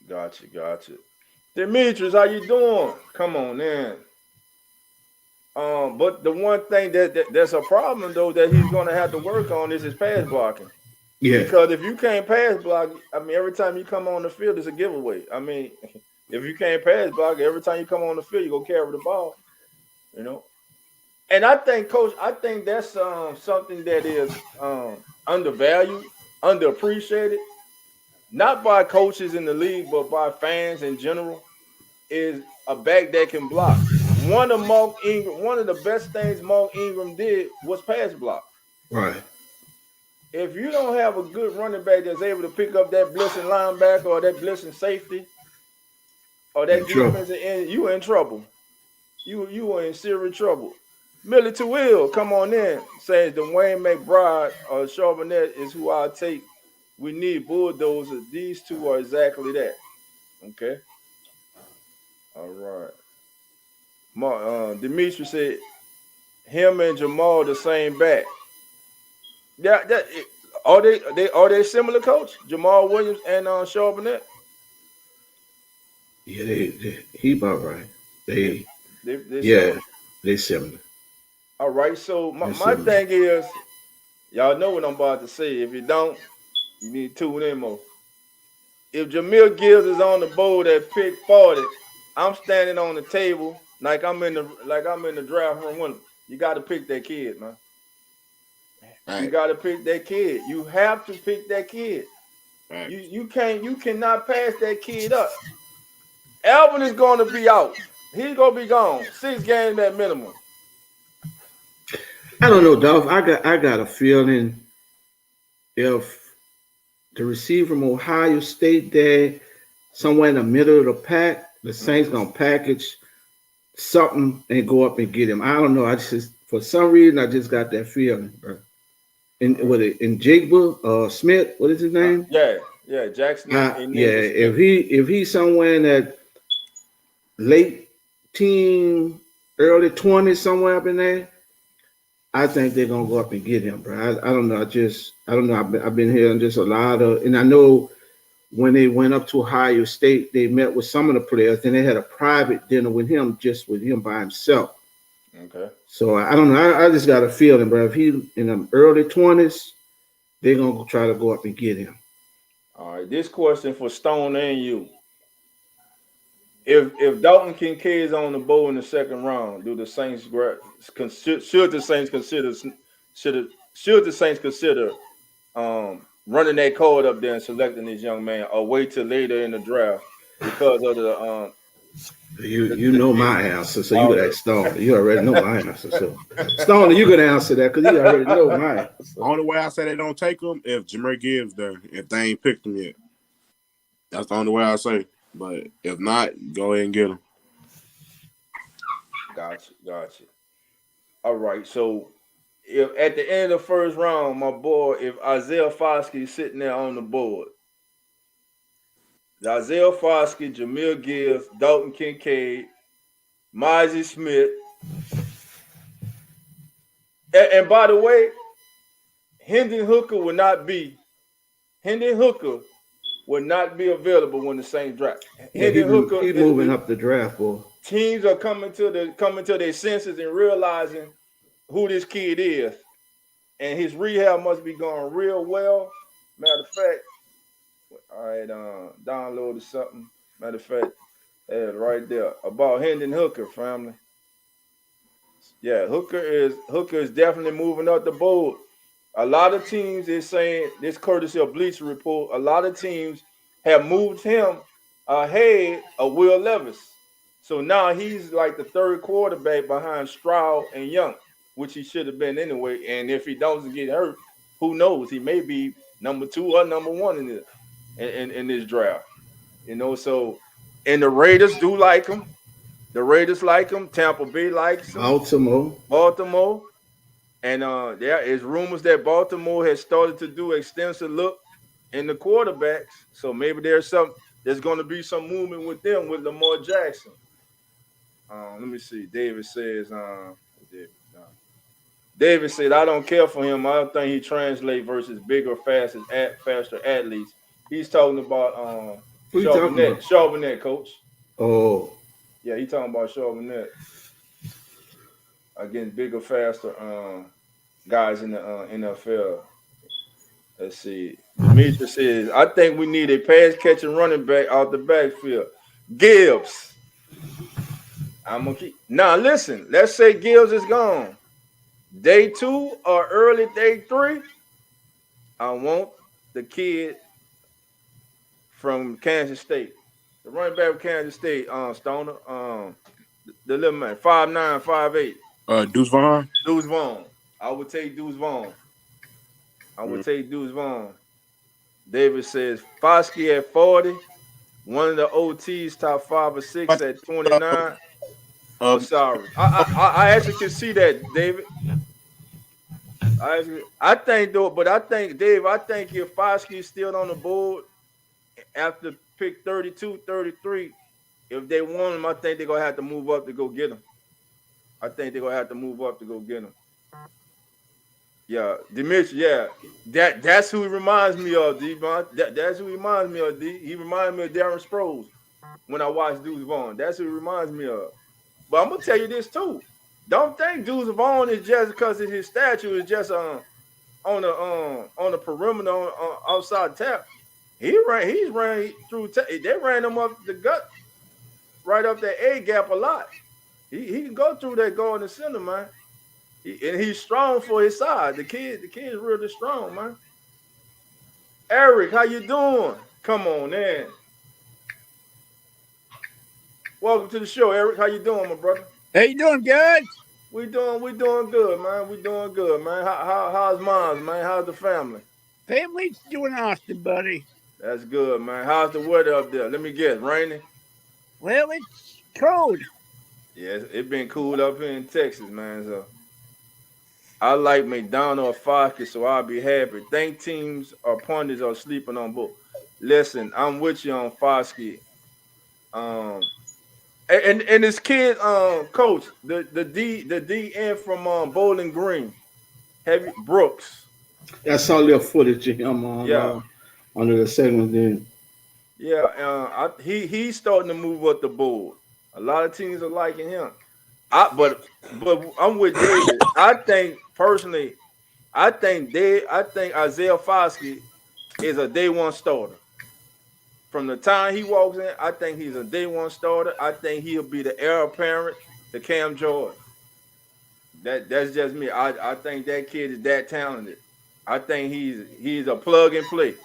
Gotcha. Demetrius, how you doing? Come on in. But the one thing that's a problem though that he's gonna have to work on is his pass blocking. Yeah. Because if you can't pass block, I mean, every time you come on the field, it's a giveaway. I mean, if you can't pass block, every time you come on the field, you go carry the ball. You know. And I think, Coach, that's something that is undervalued, underappreciated, not by coaches in the league, but by fans in general, is a back that can block. One of the best things Mark Ingram did was pass block. Right. If you don't have a good running back that's able to pick up that blitzing linebacker or that blitzing safety or that defensive end, you in trouble. You are in serious trouble. Millie Will, come on in. Says Dwayne McBride or Charbonnet is who I'll take. We need bulldozers. These two are exactly that. Okay. All right. Demetrius said him and Jamal the same back. Yeah, are they similar, Coach? Jamal Williams and Charbonnet? Yeah, he about right. They similar. All right, so my thing is, y'all know what I'm about to say. If you don't, you need to tune in more. If Jamil Gibbs is on the board at pick 40, I'm standing on the table like I'm in the draft room with him. You got to pick that kid, man. Right. You got to pick that kid. You have to pick that kid. Right. You cannot pass that kid up. Alvin is going to be out. He's going to be gone. 6 games at minimum. I don't know, Dolph. I got a feeling if the receiver from Ohio State there, somewhere in the middle of the pack. The Saints gonna package something and go up and get him. I don't know. I just for some reason I just got that feeling, bro. And with it in Jigba Smith, what is his name? Yeah, Jackson. If he's somewhere in that late teen, early 20s, somewhere up in there, I think they're gonna go up and get him, bro. I don't know. I don't know. I've been hearing just a lot of, and I know when they went up to Ohio State, they met with some of the players, and they had a private dinner with him, just with him by himself. Okay. So I don't know. I just got a feeling, bro. If he in the early 20s, they're gonna try to go up and get him. All right. This question for Stone and you. If Dalton Kincaid is on the board in the second round, do the Saints should the Saints consider running that card up there and selecting this young man, or wait till later in the draft because of the You know my answer, so you could ask Stone. You already know my answer, so Stone, you could answer that because you already know my answer. Only way I say they don't take him if Jameer Gibbs there, if they ain't picked him yet. That's the only way I say. But if not, go ahead and get him. Gotcha. All right, so if at the end of the first round, my boy, if Isaiah Foskey is sitting there on the board, Isaiah Foskey, Jameer Gibbs, Dalton Kincaid, Mizey Smith, and by the way, Hendon Hooker will not be available when the Saints draft. Yeah, he's moving up the draft, boy. Teams are coming to their senses and realizing who this kid is, and his rehab must be going real well. Matter of fact, all right, downloaded something. Matter of fact, right there about Hendon Hooker, family. Yeah, Hooker is definitely moving up the board. A lot of teams is saying this, courtesy of Bleacher Report. A lot of teams have moved him ahead of Will Levis. So now he's like the third quarterback behind Stroud and Young, which he should have been anyway. And if he doesn't get hurt, who knows? He may be number 2 or number 1 in this draft. You know, so and the Raiders do like him. The Raiders like him. Tampa Bay likes him. Baltimore. And there is rumors that Baltimore has started to do extensive look in the quarterbacks. So maybe there's going to be some movement with them with Lamar Jackson. Let me see. David said, I don't care for him. I don't think he translates versus bigger, faster athletes. He's talking about Charbonnet, coach. Oh. Yeah, he's talking about Charbonnet. Against bigger, faster guys in the NFL. Let's see. Demetrius says, I think we need a pass-catching running back out the backfield. Gibbs. I'm going to keep. Now, listen. Let's say Gibbs is gone. Day 2 or early day 3, I want the kid from Kansas State. The running back from Kansas State, Stoner. The little man, 5'9", 5'8". Deuce Vaughn. Deuce Vaughn. I would take Deuce Vaughn. David says Foskey at 40. One of the OTs top 5 or 6 at 29. I'm sorry. I actually can see that, David. I think if Foskey is still on the board after pick 32, 33, if they want him, I think they're gonna have to move up to go get him. Yeah, Demetrius. Yeah, that's who he reminds me of, D. That's who he reminds me of, D. He reminds me of Darren Sproles when I watch Deuce Vaughn. That's who he reminds me of. But I'm gonna tell you this too. Don't think Deuce Vaughn is just because of his stature is just on the perimeter outside tap. He's ran through. They ran him up the gut, right up that A gap a lot. He can go through that guard in the center, man. And he's strong for his size. The kid is really strong, man. Eric, how you doing? Come on in. Welcome to the show, Eric. How you doing, my brother? How you doing, guys? We doing good, man. How's mine, man? How's the family? Family's doing awesome, buddy. That's good, man. How's the weather up there? Let me guess. Raining? Well, it's cold. Yeah, it's been cool up here in Texas, man. So I like McDonald or Foskey, so I'll be happy. Think teams or pundits are sleeping on both. Listen, I'm with you on Foskey. Um, and this kid, coach, the DN from Bowling Green, Heavy Brooks. I saw a little footage of him on Yeah, under the segment then. yeah. He's starting to move up the board. A lot of teams are liking him. But I'm with David. I think personally, I think Isaiah Foskey is a day one starter. From the time he walks in, I think he's a day one starter. I think he'll be the heir apparent to Cam Jordan. That's just me. I think that kid is that talented. I think he's a plug and play.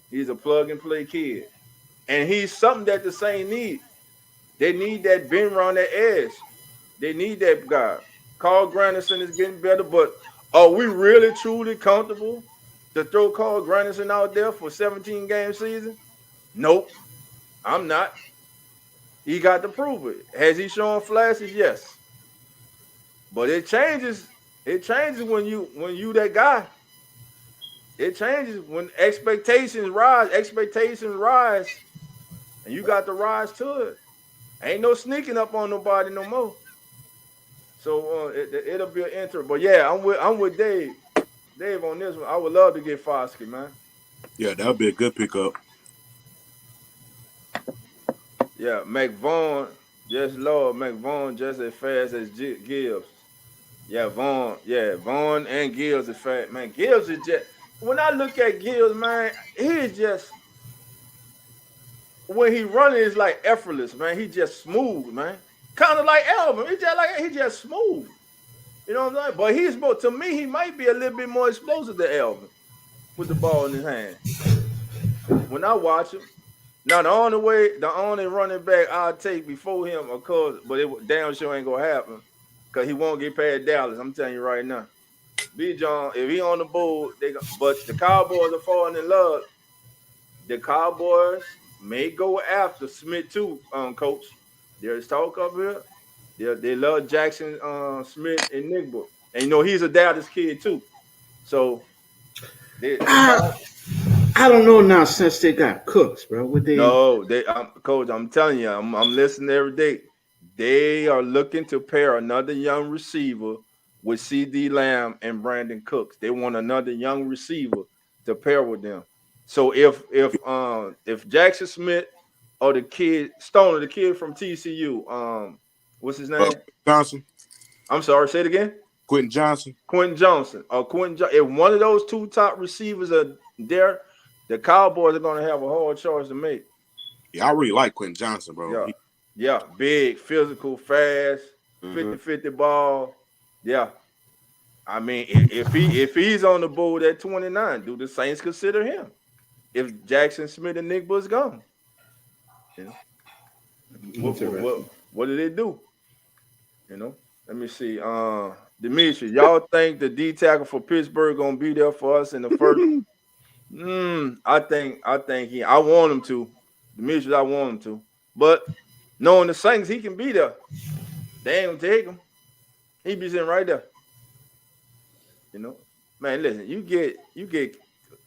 He's a plug and play kid. And he's something that the Saints need. They need that bend around that edge. They need that guy. Carl Granderson is getting better, but are we really truly comfortable to throw Carl Granderson out there for 17 game season? Nope, I'm not. He got to prove it. Has he shown flashes? Yes. But it changes. It changes when you that guy. It changes when expectations rise. Expectations rise, and you got to rise to it. Ain't no sneaking up on nobody no more. So it'll be an interest. But yeah, I'm with Dave. Dave on this one. I would love to get Foskey, man. Yeah, that would be a good pickup. Yeah, McVaughn, just Lord, McVaughn just as fast as Gibbs. Yeah, Vaughn and Gibbs is fast. Man, Gibbs is just, when I look at Gibbs, man, he is just, when he running, it's like effortless, man. He just smooth, man. Kind of like Alvin. He just smooth. You know what I'm saying? But he's more, to me, he might be a little bit more explosive than Alvin with the ball in his hand. When I watch him, now the only running back I'll take before him, of course, but it damn sure ain't gonna happen because he won't get past Dallas. I'm telling you right now. B. John, if he on the board, but the Cowboys are falling in love. The Cowboys may go after Smith too, coach. There's talk up here. They love Jackson Smith and Nickbrook. And you know he's a Dallas kid too. So I don't know now since they got Cooks, bro. Coach, I'm telling you, I'm listening every day. They are looking to pair another young receiver with CD Lamb and Brandon Cooks. They want another young receiver to pair with them. So if Jackson Smith or the kid Stoner, the kid from TCU, what's his name? Johnson. I'm sorry, say it again. Quentin Johnson. If one of those two top receivers are there, the Cowboys are going to have a hard choice to make. Yeah, I really like Quentin Johnson, bro. Yeah, big, physical, fast, 50-50 ball. Yeah. I mean, if he's on the board at 29, do the Saints consider him? If Jackson Smith and Nick Bush gone, you know, what do they do? You know, let me see. Demetri, y'all think the D tackle for Pittsburgh gonna be there for us in the first? I think I want him to. Demetrius, I want him to. But knowing the Saints, he can be there. They ain't gonna take him. He be sitting right there. You know, man. Listen, you get.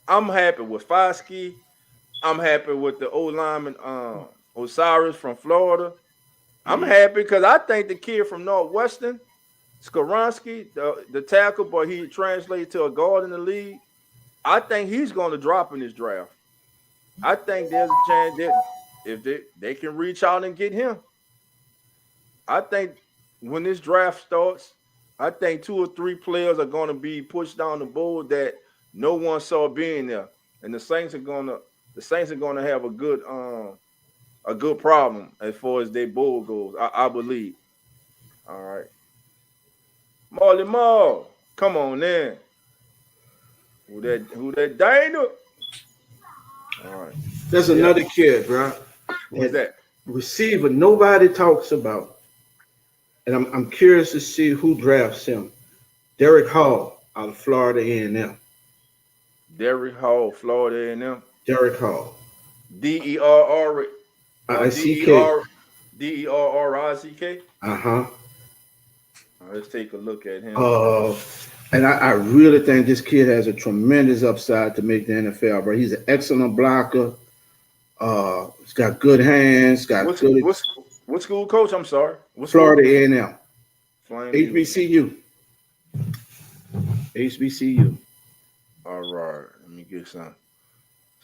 I'm happy with Foskey. I'm happy with the old lineman Osiris from Florida. I'm happy because I think the kid from Northwestern, Skoronsky, the tackle, but he translated to a guard in the league. I think he's going to drop in this draft. I think there's a chance that if they can reach out and get him. I think when this draft starts, I think 2 or 3 players are going to be pushed down the board that no one saw being there, and the Saints are going to have a good problem as far as their board goes. I believe. All right, Marley Marl, come on in. Who that Dana? All right. There's another kid, bro. Who's that? Receiver nobody talks about. And I'm curious to see who drafts him. Derek Hall out of Florida A&M. Derrick Hall, Florida A&M. Derrick Hall. D-E-R-R or ICK. D-E-R-R-I-C-K. Uh-huh. Let's take a look at him. And I really think this kid has a tremendous upside to make the NFL, bro. He's an excellent blocker. He's got good hands, got good. What school, coach? I'm sorry. What Florida school? A&M. Flame HBCU. HBCU. All right. Let me get some.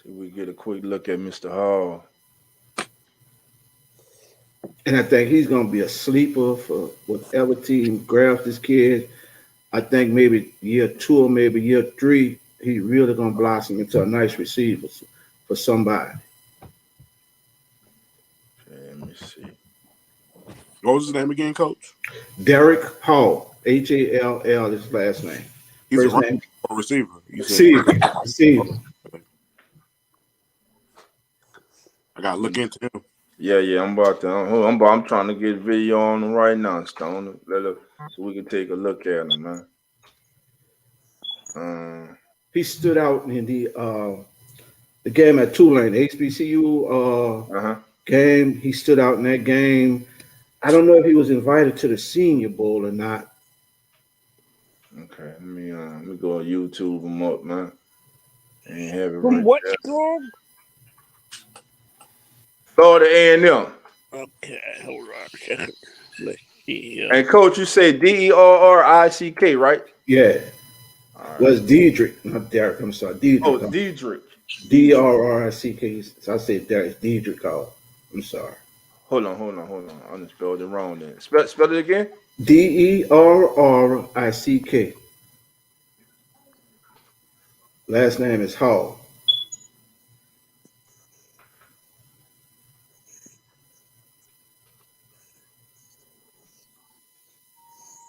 See if we get a quick look at Mr. Hall. And I think he's going to be a sleeper for whatever team grabs this kid. I think maybe year 2 or maybe year 3, he really going to blossom into a nice receiver for somebody. Okay, let me see. What was his name again, Coach? Derrick Hall. Hall is his last name. He's First a name. receiver. Receiver. I gotta look into him. Yeah. I'm trying to get video on him right now, Stone. So we can take a look at him, man. He stood out in the game at Tulane, HBCU game. He stood out in that game. I don't know if he was invited to the Senior Bowl or not. Okay, let me go on YouTube him up, man. And have it From right what there. school? Florida A&M. Okay, hold on a second. Let's see. And coach, you say D-E-R-R-I-C-K, right? Yeah. Right. Was Diedrich, not Derek. I'm sorry, Diedrich. Oh, Diedrich. D-R-R-I-C-K. So I said Derek. Diedrich. I'm sorry. Hold on. I just spelled it wrong then. Spell it again. D-E-R-R-I-C-K. Last name is Hall.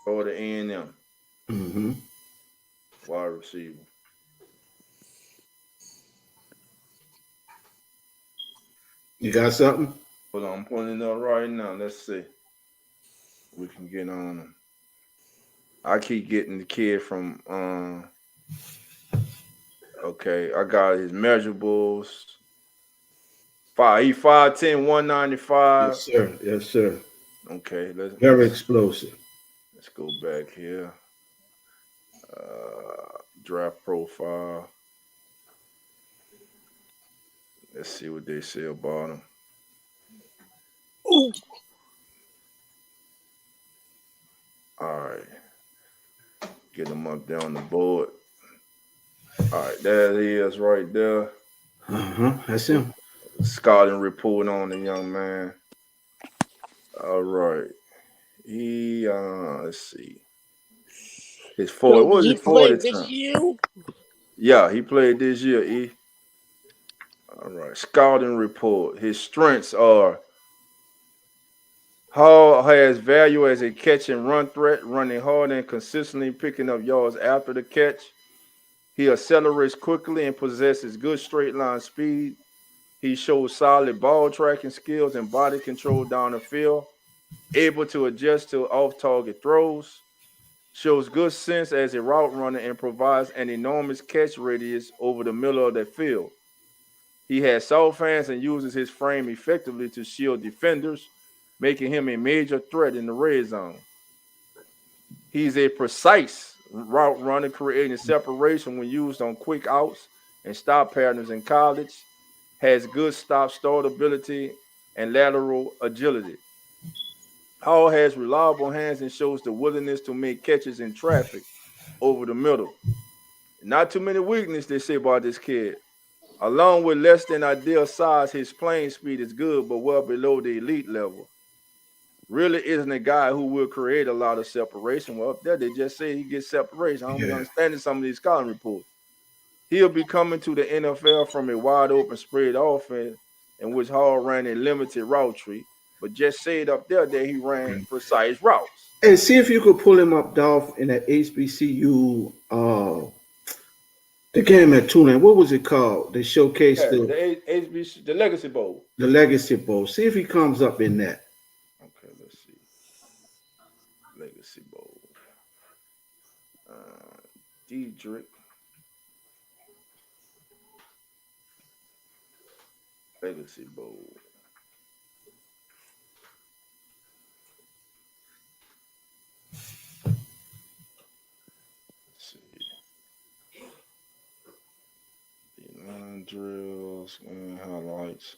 Florida A&M. Mm-hmm. Wide receiver. You got something? Hold on, I'm pulling it up right now. Let's see. We can get on him. I keep getting the kid from okay, I got his measurables. He 5'10", 195. Yes, sir. Okay, Very explosive. Let's go back here. Draft profile. Let's see what they say about him. Ooh. All right. Get him up there on the board. All right, there he is right there. That's him. Scouting report on the young man. All right. He let's see. His 40. So What was he his 40 played this time? year? Yeah, he played this year, E. All right. Scouting report. His strengths are Hall has value as a catch and run threat, running hard and consistently picking up yards after the catch. He accelerates quickly and possesses good straight line speed. He shows solid ball tracking skills and body control down the field, able to adjust to off-target throws, shows good sense as a route runner and provides an enormous catch radius over the middle of the field. He has soft hands and uses his frame effectively to shield defenders, making him a major threat in the red zone. He's a precise route runner, creating separation when used on quick outs and stop patterns in college. Has good stop-start ability and lateral agility. Hall has reliable hands and shows the willingness to make catches in traffic over the middle. Not too many weaknesses they say about this kid. Along with less than ideal size, his playing speed is good, but well below the elite level. Really isn't a guy who will create a lot of separation. Well, up there they just say he gets separation. I don't be understanding some of these scouting reports. He'll be coming to the NFL from a wide open spread offense in which Hall ran a limited route tree, but just said up there that he ran precise routes. And see if you could pull him up, Dolph, in that HBCU, the game at Tulane. What was it called? They showcased the HBC, the Legacy Bowl. The Legacy Bowl. See if he comes up in that. Okay, let's see. Legacy Bowl. Diedrich. Legacy Bowl. Let's see. D9 drills and highlights.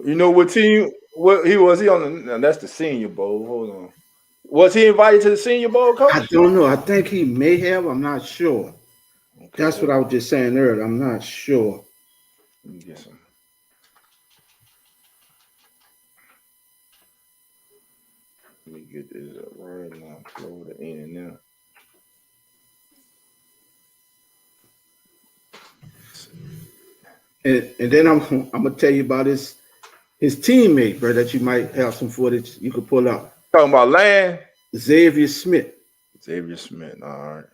You know what team? What he was? He on the? No, that's the Senior Bowl. Hold on. Was he invited to the Senior Bowl, Coach? I don't know. I think he may have. I'm not sure. Okay, That's what I was just saying earlier. I'm not sure. Let me get some. Let me get this up right now. Throw the in now. And then I'm gonna tell you about his teammate, bro, that you might have some footage you could pull up. Talking about Land. Xavier Smith. Xavier Smith. All right.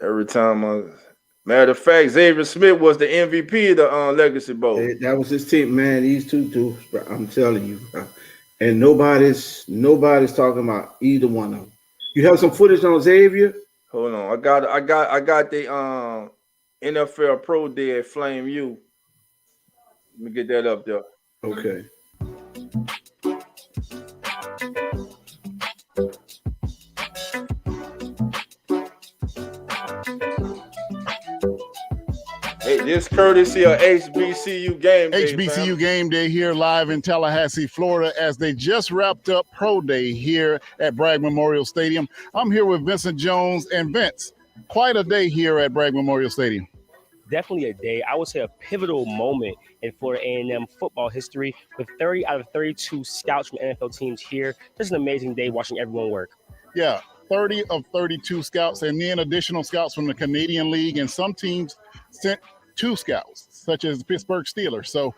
Every time matter of fact, Xavier Smith was the MVP of the Legacy Bowl. That was his team, man. These two dudes, bro, I'm telling you, bro. And nobody's talking about either one of them. You have some footage on Xavier? Hold on, I got the NFL Pro Day at Flame U. Let me get that up there. Okay. Hey, this courtesy of HBCU Game Day. HBCU Game Day here live in Tallahassee, Florida, as they just wrapped up Pro Day here at Bragg Memorial Stadium. I'm here with Vincent Jones, and Vince, quite a day here at Bragg Memorial Stadium. Definitely a day. I would say a pivotal moment in Florida A&M football history with 30 out of 32 scouts from NFL teams here. Just an amazing day watching everyone work. Yeah, 30 of 32 scouts, and then additional scouts from the Canadian League, and some teams sent 2 scouts, such as the Pittsburgh Steelers. So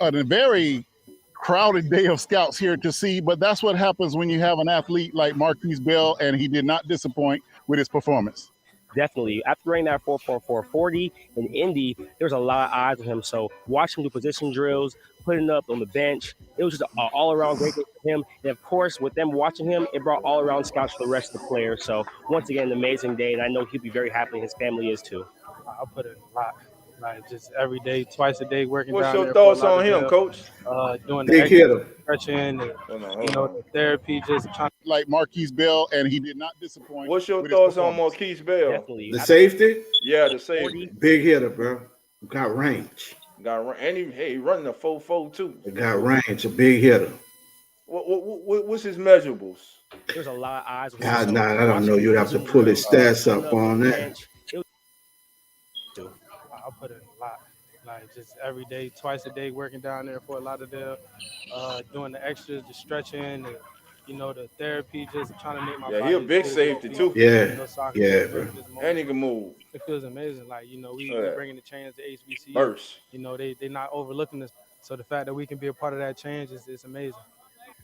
a very crowded day of scouts here to see, but that's what happens when you have an athlete like Marquise Bell, and he did not disappoint with his performance. Definitely. After running that 4.440 in Indy, there was a lot of eyes on him. So watching him do position drills, putting up on the bench, it was just an all-around great day for him. And, of course, with them watching him, it brought all-around scouts for the rest of the players. So, once again, an amazing day, and I know he'll be very happy, and his family is too. I'll put it a lot. Like just every day, twice a day, working What's down your there. thoughts on him, Coach? Doing the Big hitter. stretching, and, the therapy, just trying. Like Marquise Bell, and he did not disappoint. What's your thoughts on Marquise Bell? Definitely. The safety? Yeah, the safety. Big hitter, bro. Got range. And he running a 4.4 too. Got range, a big hitter. What's his measurables? There's a lot of eyes on him. I don't know. You'd have to pull his stats up on that. I'll put it a lot. Like just every day, twice a day, working down there for a lot of them, doing the extras, the stretching, and the therapy, just trying to make my body. He a big safety too. Bro. And he can move. It feels amazing. Like we bringing the change to HBCU. First. They not overlooking us. So the fact that we can be a part of that change is amazing.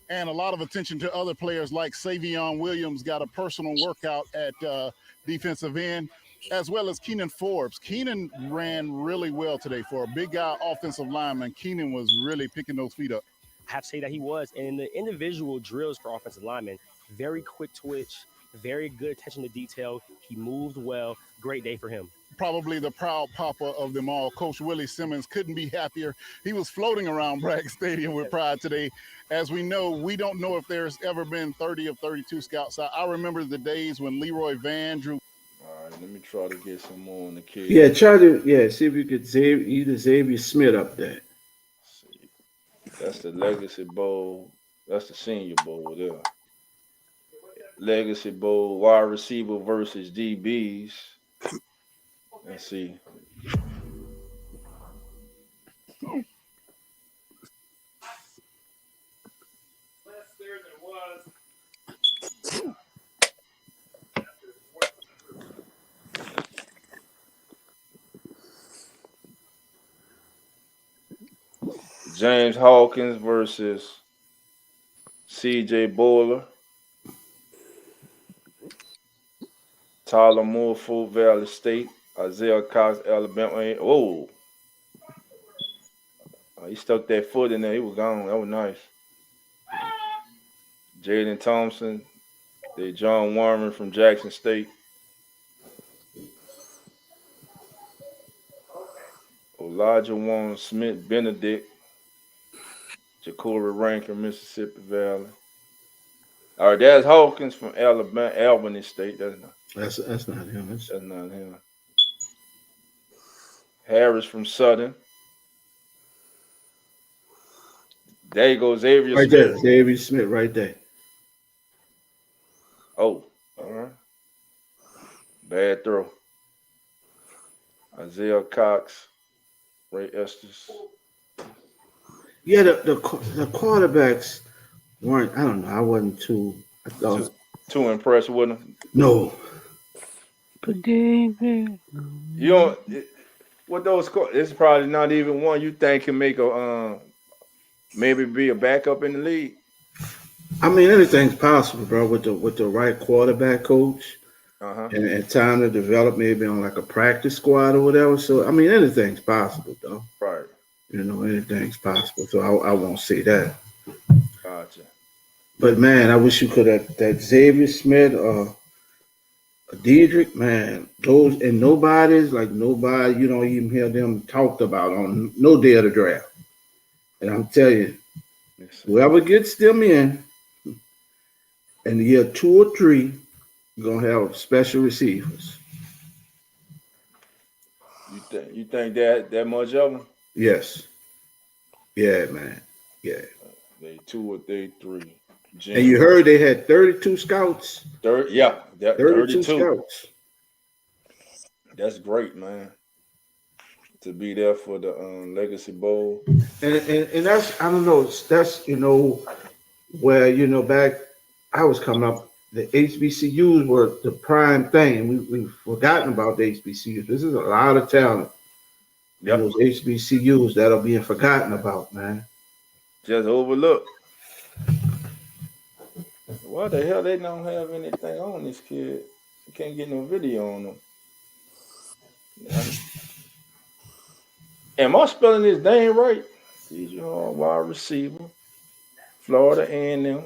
And a lot of attention to other players like Savion Williams got a personal workout at defensive end, as well as Keenan Forbes. Keenan ran really well today for a big guy offensive lineman. Keenan was really picking those feet up. I have to say that he was. And in the individual drills for offensive linemen, very quick twitch, very good attention to detail. He moved well. Great day for him. Probably the proud papa of them all, Coach Willie Simmons, couldn't be happier. He was floating around Bragg Stadium with pride today. As we know, we don't know if there's ever been 30 of 32 scouts. I remember the days when Leroy Van drew. All right, let me try to get some more on the kid. Yeah, see if you could either Xavier Smith up there. See. That's the Legacy Bowl. That's the Senior Bowl there. Legacy Bowl, wide receiver versus DBs. Let's see. James Hawkins versus CJ Bowler. Tyler Moore, Full Valley State. Isaiah Cox, Alabama. Oh, he stuck that foot in there. He was gone. That was nice. Jaden Thompson, They John Warren from Jackson State. Elijah Warren Smith Benedict. Jacory Rankin, Mississippi Valley. All right, there's Hawkins from Alabama, Albany State. That's not him. That's not him. Harris from Southern. There you go, Xavier right Smith. there, Xavier Smith, right there. Oh, all right. Bad throw. Isaiah Cox, Ray Estes. Yeah, the quarterbacks weren't. I don't know. I wasn't too. I thought too impressed with them. No. You don't. What those? It's probably not even one you think can make a maybe be a backup in the league. I mean, anything's possible, bro. With the right quarterback coach, and time to develop, maybe on like a practice squad or whatever. So I mean, anything's possible, though. Right. You know, anything's possible. So I won't say that. Gotcha. But man, I wish you could have that Xavier Smith or Diedrich, man. Those and nobody, you don't even hear them talked about on no day of the draft. And I'm telling you, whoever gets them in the year 2 or 3, you're gonna have special receivers. You think that much of them? Yes. Yeah, man. Yeah. They 2 or they 3. And you heard they had 32 scouts. 32 scouts. That's great, man. To be there for the Legacy Bowl. And that's, I don't know, that's, where, back I was coming up, the HBCUs were the prime thing. We've forgotten about the HBCUs. This is a lot of talent. Yep. Those HBCUs that are being forgotten about, man. Just overlooked. Why the hell they don't have anything on this kid? You can't get no video on them. Am I spelling his name right? DJ Hall, wide receiver, Florida A&M.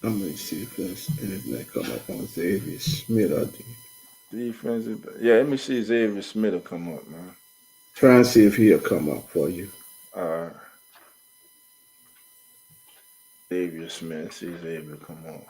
Let me see if there's anything come up on Xavier Smith. I think. Defensive. Yeah, let me see if Xavier Smith will come up, man. Try and see if he'll come up for you. All right. Xavier Smith, see Xavier come on.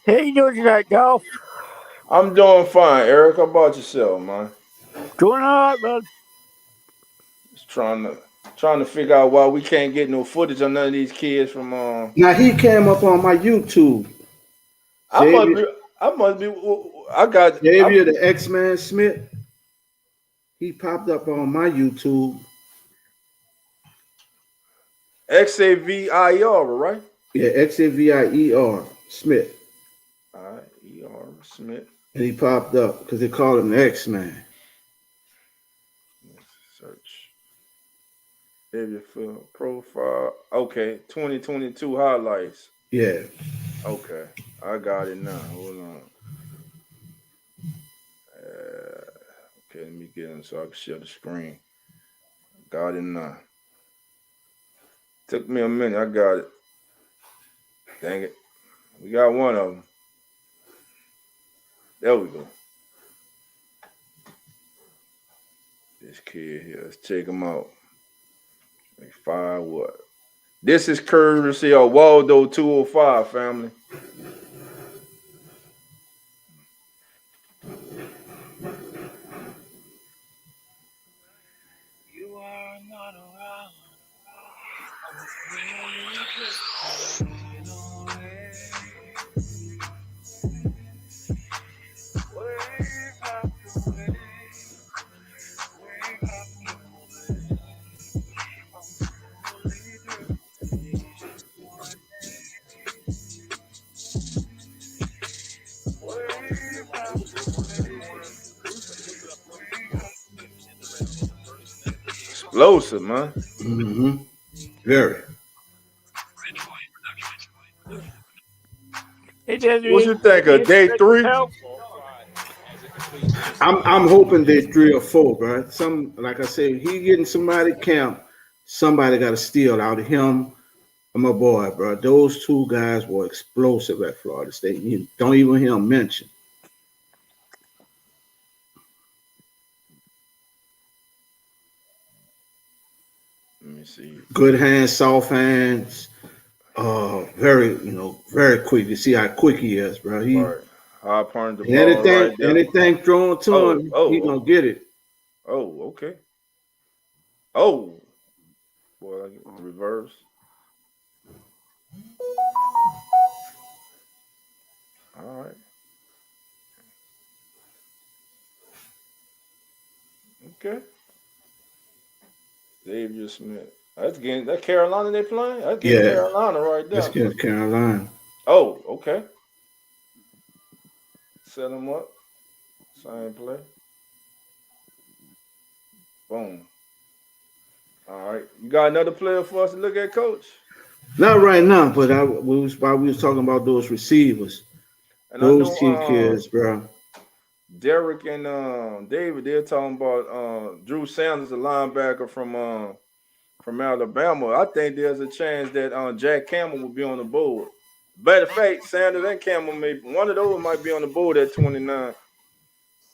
How you doing tonight, Dolph? I'm doing fine, Eric. How about yourself, man? Doing all right, bud. Just trying to figure out why we can't get no footage on none of these kids from Now he came up on my YouTube. I got Xavier the X-Man Smith. He popped up on my YouTube. Xavier, right? Yeah, Xavier Smith. All right, E.R. Smith. And he popped up because they call him the X-Man. Search. Xavier profile. Okay, 2022 highlights. Yeah. Okay, I got it now. Hold on. Okay, let me get in so I can share the screen. Got it now. Took me a minute. I got it. Dang it. We got one of them. There we go. This kid here. Let's check him out. Like 5 what? This is courtesy of Waldo 205, family. You are not around. explosive, man. Mm-hmm. Very. It just What you means think of day 3? helpful. I'm hoping they 3 or 4, bro. Some, like I said, he getting somebody camp. Somebody got to steal out of him. I'm a boy, bro. Those 2 guys were explosive at Florida State. You don't even hear them mentioned. Let me see. Good hands, soft hands. Very, very quick. You see how quick he is, bro. Right. High point the ball right there. Anything thrown to him, he gonna get it. Oh, okay. Oh, boy, I get reverse. All right. Okay. Xavier Smith. That Carolina they playing? That's getting Carolina right there. Let's get Carolina. Oh, okay. Set him up. Same play. Boom. All right. You got another player for us to look at, Coach? Not right now, but while we was talking about those receivers, And those I know, kids, bro. Derek and David, they're talking about Drew Sanders, a linebacker from Alabama. I think there's a chance that Jack Campbell will be on the board. Matter of fact, Sanders and Campbell, one of those might be on the board at 29.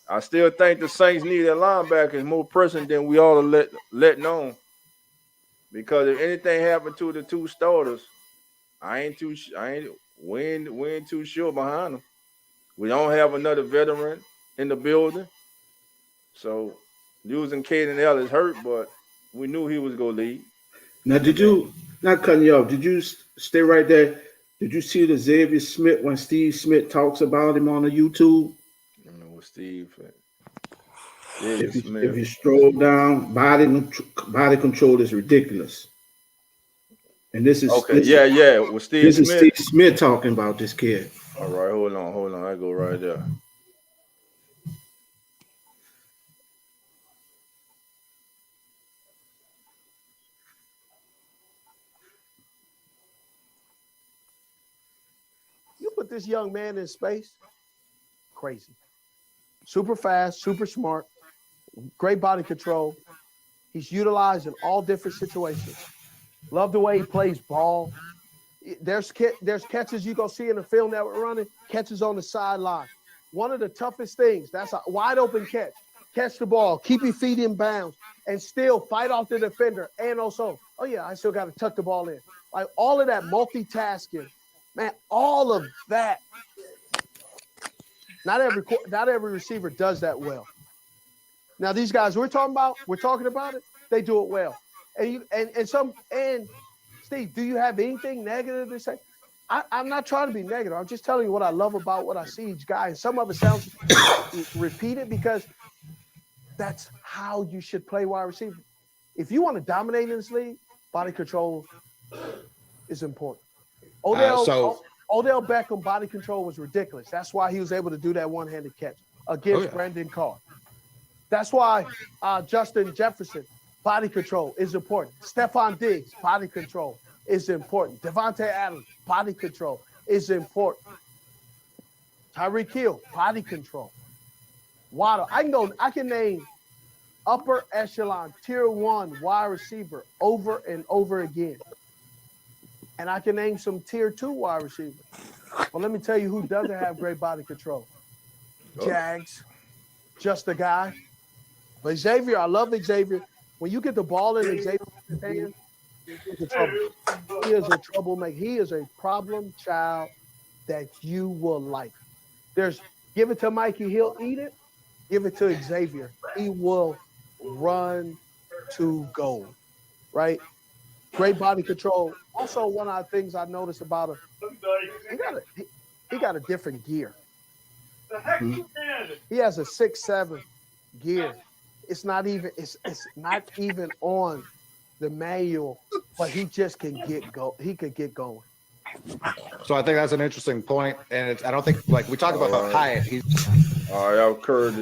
I still think the Saints need a linebacker more pressing than we all are letting on. Because if anything happened to the 2 starters, we ain't too sure behind them. We don't have another veteran in the building. So losing Caden Ellis hurt, but we knew he was going to lead. Now, did you, not cutting you off, did you stay right there? Did you see the Xavier Smith when Steve Smith talks about him on the YouTube? I don't know what Steve. If you stroll down, body control is ridiculous. And this is With Steve this Smith. is Steve Smith talking about this kid. All right, hold on. I go right there. You put this young man in space, crazy. Super fast, super smart, great body control. He's utilized in all different situations. Love the way he plays ball. There's catches you gonna see in the film that we're running, catches on the sideline. One of the toughest things, that's a wide open catch. Catch the ball, keep your feet in bounds, and still fight off the defender. And also, I still got to tuck the ball in. Like all of that multitasking, man, all of that. Not every receiver does that well. Now these guys we're talking about it. They do it well. And Steve, do you have anything negative to say? I'm not trying to be negative. I'm just telling you what I love about what I see each guy. And some of it sounds repeated because that's how you should play wide receiver. If you want to dominate in this league, body control is important. Odell Beckham body control was ridiculous. That's why he was able to do that one-handed catch against Brandon Carr. That's why Justin Jefferson, body control is important. Stephon Diggs, body control is important. Devontae Adams, body control is important. Tyreek Hill, body control. Waddle, I can name upper echelon, tier 1 wide receiver over and over again. And I can name some tier 2 wide receivers. Well, let me tell you who doesn't have great body control. Jags, just a guy. But Xavier, I love Xavier. When you get the ball in Xavier's hand, he's in trouble. He is a troublemaker. He is a problem child that you will like. Give it to Mikey, he'll eat it. Give it to Xavier. He will run to goal, right? Great body control. Also, one of the things I noticed about him, he got a different gear. He has a 6'7" gear. It's not even on the manual, but he just can he could get going. So I think that's an interesting point, and I don't think we talk about Hyatt. All right, I've heard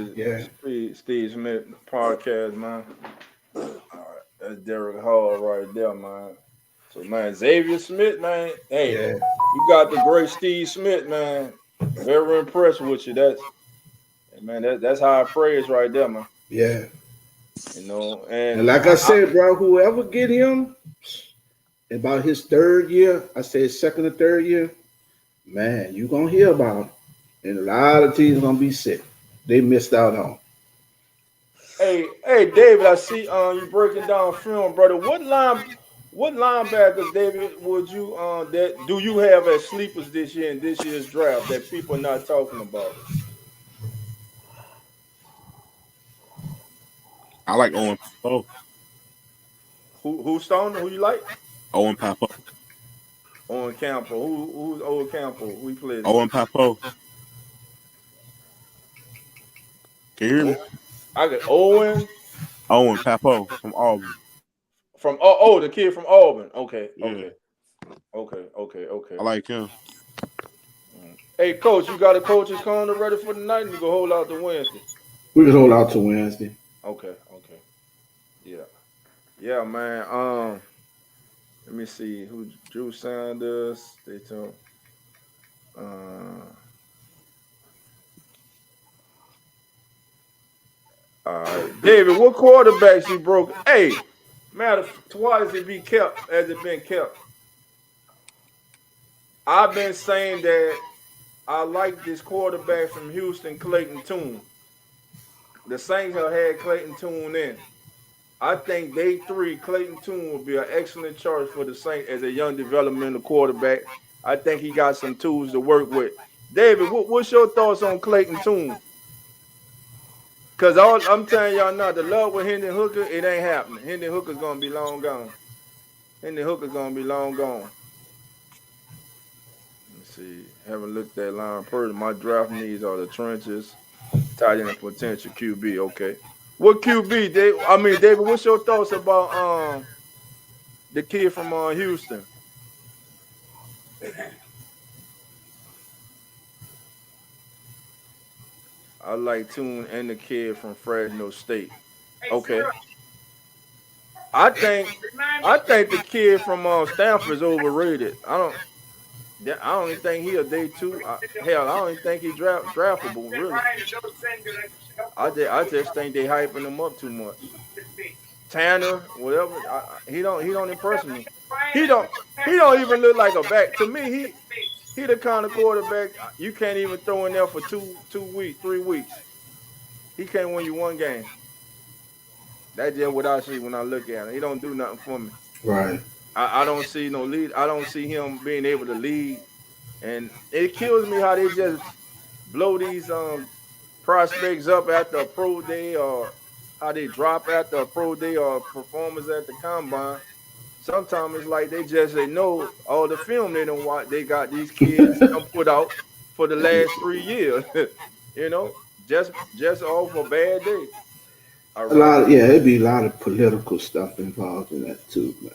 Steve Smith podcast, man. All right, That's Derek Hall right there, man. So man, Xavier Smith, man. Hey, Yeah. you got the great Steve Smith, man. Very impressed with you. That's high praise right there, man. Yeah. You know, And and like I said, bro, whoever get him about his third year, I say his second or third year, man, you gonna hear about him. And a lot of teams gonna be sick. They missed out on. hey, David, I see you breaking down film, brother. What linebackers, David, would you that do you have as sleepers this year in this year's draft that people are not talking about? I like Owen Papo. Who Stone? Who you like? Owen Papo. Owen Campo. Who's Owen Campo? Who he plays? Owen Papo. Can you hear me? I got Owen Papo from Auburn. from the kid from Auburn. Okay. I like him. Hey, coach, you got a coach's corner ready for the night? You go hold out to Wednesday. We can hold out to Wednesday. Okay. Yeah, man. Let me see who Drew Sanders. They told. All right, David. What quarterbacks you broke? Hey, matter twice it be kept as it been kept. I've been saying that I like this quarterback from Houston, Clayton Tune. The Saints have had Clayton Tune in. I think day 3, Clayton Tune will be an excellent choice for the Saints as a young developmental quarterback. I think he got some tools to work with. David, what's your thoughts on Clayton Tune? Because I'm telling y'all now, the love with Hendon Hooker, it ain't happening. Hendon Hooker's going to be long gone. Let's see. Haven't looked at line per. My draft needs are the trenches, tight end and potential QB. Okay. What QB, Dave? I mean, David, what's your thoughts about the kid from Houston? I like Tune and the kid from Fresno State. Okay. I think the kid from Stanford is overrated. I don't even think he a day 2. Hell, I don't even think he draftable, really. I just think they hyping him up too much. Tanner, whatever, he don't impress me. He don't even look like a back. To me, he the kind of quarterback you can't even throw in there for 2 weeks, 3 weeks. He can't win you one game. That's just what I see when I look at him. He don't do nothing for me. Right. I don't see no lead. I don't see him being able to lead. And it kills me how they just blow these prospects up after a pro day, or how they drop after a pro day or performance at the combine. Sometimes it's like they know all the film they don't watch. They got these kids put out for the last 3 years. You know, just off a bad day. It'd be a lot of political stuff involved in that too, man.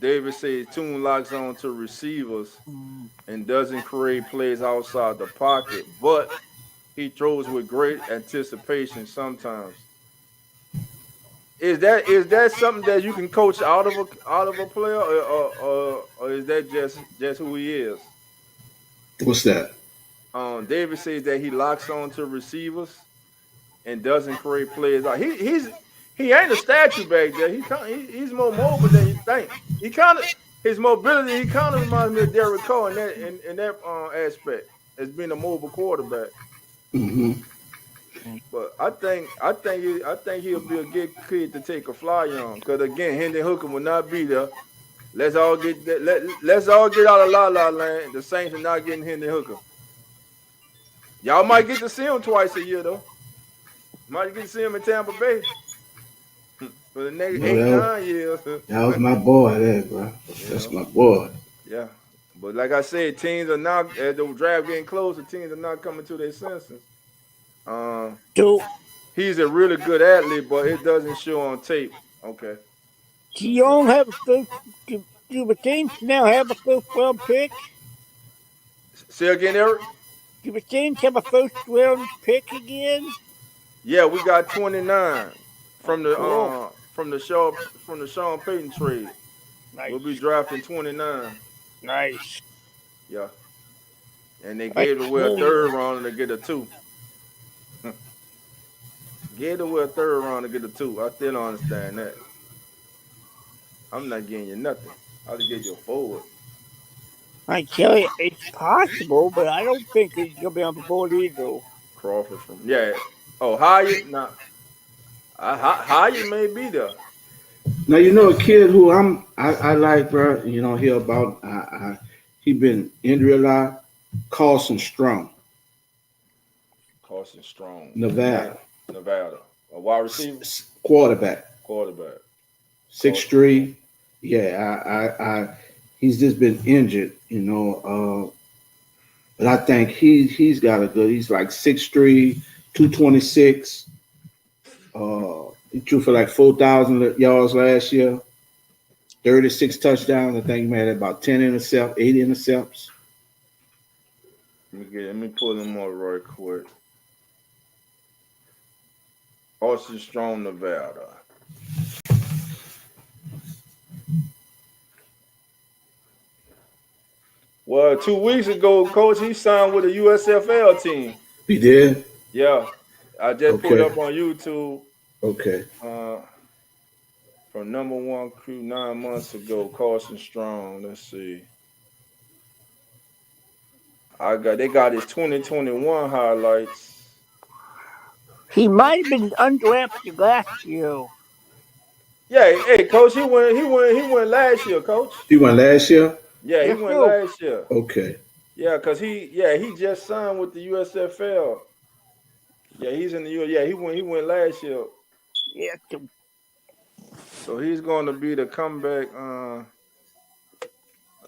David says Tune locks on to receivers and doesn't create plays outside the pocket, but he throws with great anticipation sometimes. Is that something that you can coach out of a player, or is that just who he is? What's that? David says that he locks on to receivers and doesn't create plays out. He ain't a statue back there. He's more mobile than you think. His mobility. He kind of reminds me of Derek Carr in that aspect as being a mobile quarterback. Mm-hmm. But I think he'll be a good kid to take a fly on. Because again, Hendon Hooker will not be there. Let's all get out of la land. The Saints are not getting Hendon Hooker. Y'all might get to see him twice a year though. Might get to see him in Tampa Bay for the next 8-9 years. That was my boy there, bro. That's my boy. Yeah. But like I said, teams are not, as the draft getting closer, teams are not coming to their senses. He's a really good athlete, but it doesn't show on tape. Okay. Do you all have a first? Do the Saints now have a first-round pick? Say again, Eric? Do the Saints have a first-round pick again? Yeah, we got 29 from the Cool. from the Sean Payton trade. We'll be Nice. drafting 29. Nice. Yeah. And they I gave away a tell you. third round to get a 2. Gave away a third round to get a 2. I still don't understand that. I'm not getting you nothing. I'll get you a forward. I tell you, it's possible, but I don't think he's gonna be on the board either. Crawford from Oh, Hyatt? Nah. Hyatt may be there. Now you know a kid who I like, bro. You know he about he been injured a lot. Carson Strong, Carson Strong. Nevada. A wide receiver? Quarterback. 6'3". Yeah, I he's just been injured, you know. But I think he's got a good. He's like 6'3", 226. He threw for like 4,000 yards last year. 36 touchdowns. I think he had about 8 intercepts. Let me pull him up right quick. Carson Strong, Nevada. Well, 2 weeks ago, Coach, he signed with a USFL team. He did? Yeah. I just put it up on YouTube. Okay. From number 1 crew 9 months ago, Carson Strong. Let's see. They got his 2021 highlights. He might have been undrafted last year. Yeah, hey, Coach, he went last year, Coach. He went last year? Yeah, he went last year. Okay. Yeah, because he just signed with the USFL. Yeah, he's in the U. Yeah, he went last year. Yeah. So he's going to be the comeback. I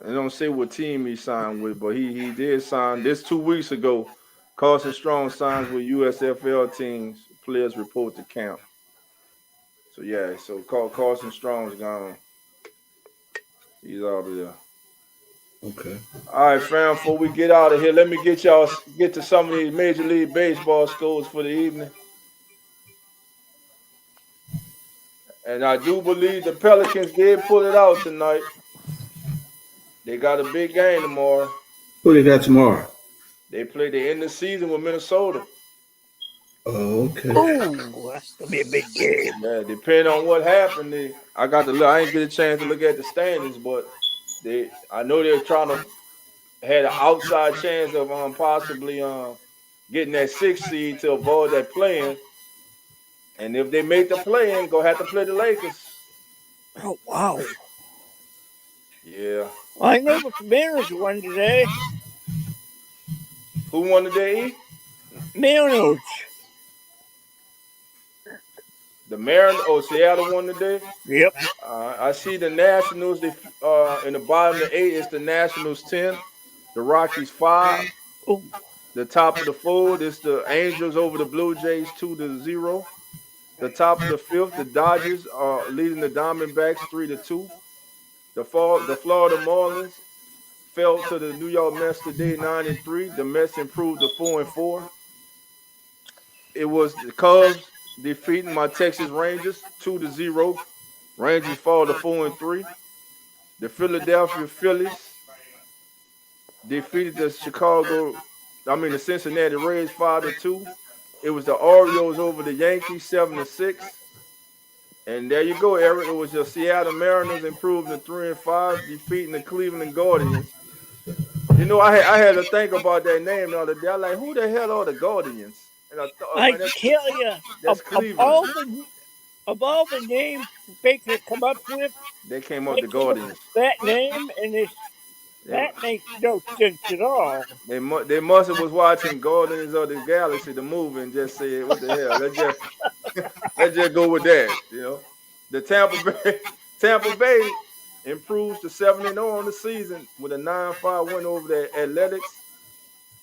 don't say what team he signed with, but he did sign this 2 weeks ago. Carson Strong signs with USFL teams. Players report to camp. So yeah, Carson Strong's gone. He's out of there. Okay. All right, fam. Before we get out of here, let me get to some of these Major League Baseball scores for the evening. And I do believe the Pelicans did pull it out tonight. They got a big game tomorrow. Who they got tomorrow? They play the end of the season with Minnesota. Oh, okay. Oh, that's gonna be a big game. Yeah, depending on what happened, I didn't get a chance to look at the standings, but I know they're trying to had an outside chance of possibly getting that 6th seed to avoid that play-in. And if they make the play-in, go have to play the Lakers. Oh wow. Yeah. Well, I know the Mariners won today. Who won today? Mariners. The Mariners. Oh, Seattle won today? Yep. I see the Nationals. In the bottom of the 8 is the Nationals 10. The Rockies 5. Oh. The top of the 4 is the Angels over the Blue Jays 2-0. The top of the 5th, the Dodgers are leading the Diamondbacks 3-2. The Florida Marlins fell to the New York Mets today 9-3. The Mets improved to 4-4. It was the Cubs defeating my Texas Rangers 2-0. Rangers fall to 4-3. The Philadelphia Phillies defeated the Cincinnati Reds 5-2. It was the Orioles over the Yankees 7-6. And there you go, Eric. It was the Seattle Mariners improved to 3-5, defeating the Cleveland Guardians. You know, I had to think about that name the other day. I'm like, who the hell are the Guardians? And I tell you, of all the names they could come up with, they came up with the Guardians. That name and that makes no sense at all. They must have was watching Guardians of the Galaxy, the movie, and just said, "What the hell? Let's just go with that." You know, the Tampa Bay improves to 7-0 on the season with a 9-5 win over the Athletics.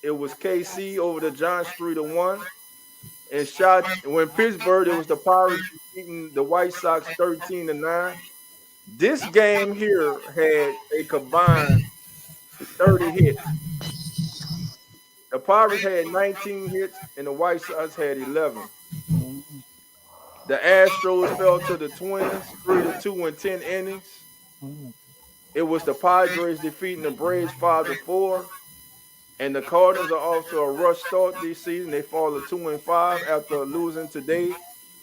It was KC over the Giants 3-1. And when Pittsburgh, it was the Pirates beating the White Sox 13-9. This game here had a combined 30 hits. The Pirates had 19 hits and the White Sox had 11. The Astros fell to the Twins 3-2 in 10 innings. It was the Padres defeating the Braves 5-4. And the Cardinals are off to a rush start this season. They fall to 2-5 after losing today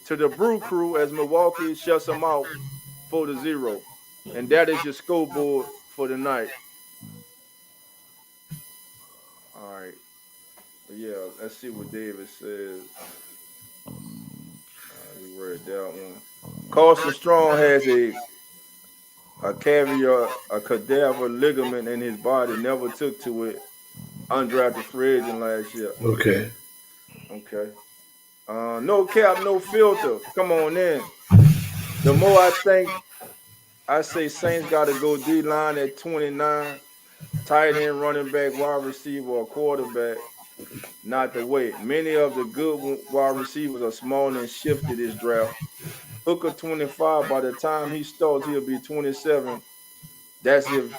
to the Brew Crew as Milwaukee shuts them out 4-0. And that is your scoreboard for the night. All right. Yeah, let's see what David says. We read that one. Carson Strong has a cadaver ligament in his body. Never took to it. Undrafted free agent last year. Okay. No cap, no filter. Come on in. The more I think, I say Saints got to go D-line at 29. Tight end, running back, wide receiver, or quarterback. Not the way. Many of the good wide receivers are small and shifted this draft. Hooker 25. By the time he starts, he'll be 27. That's if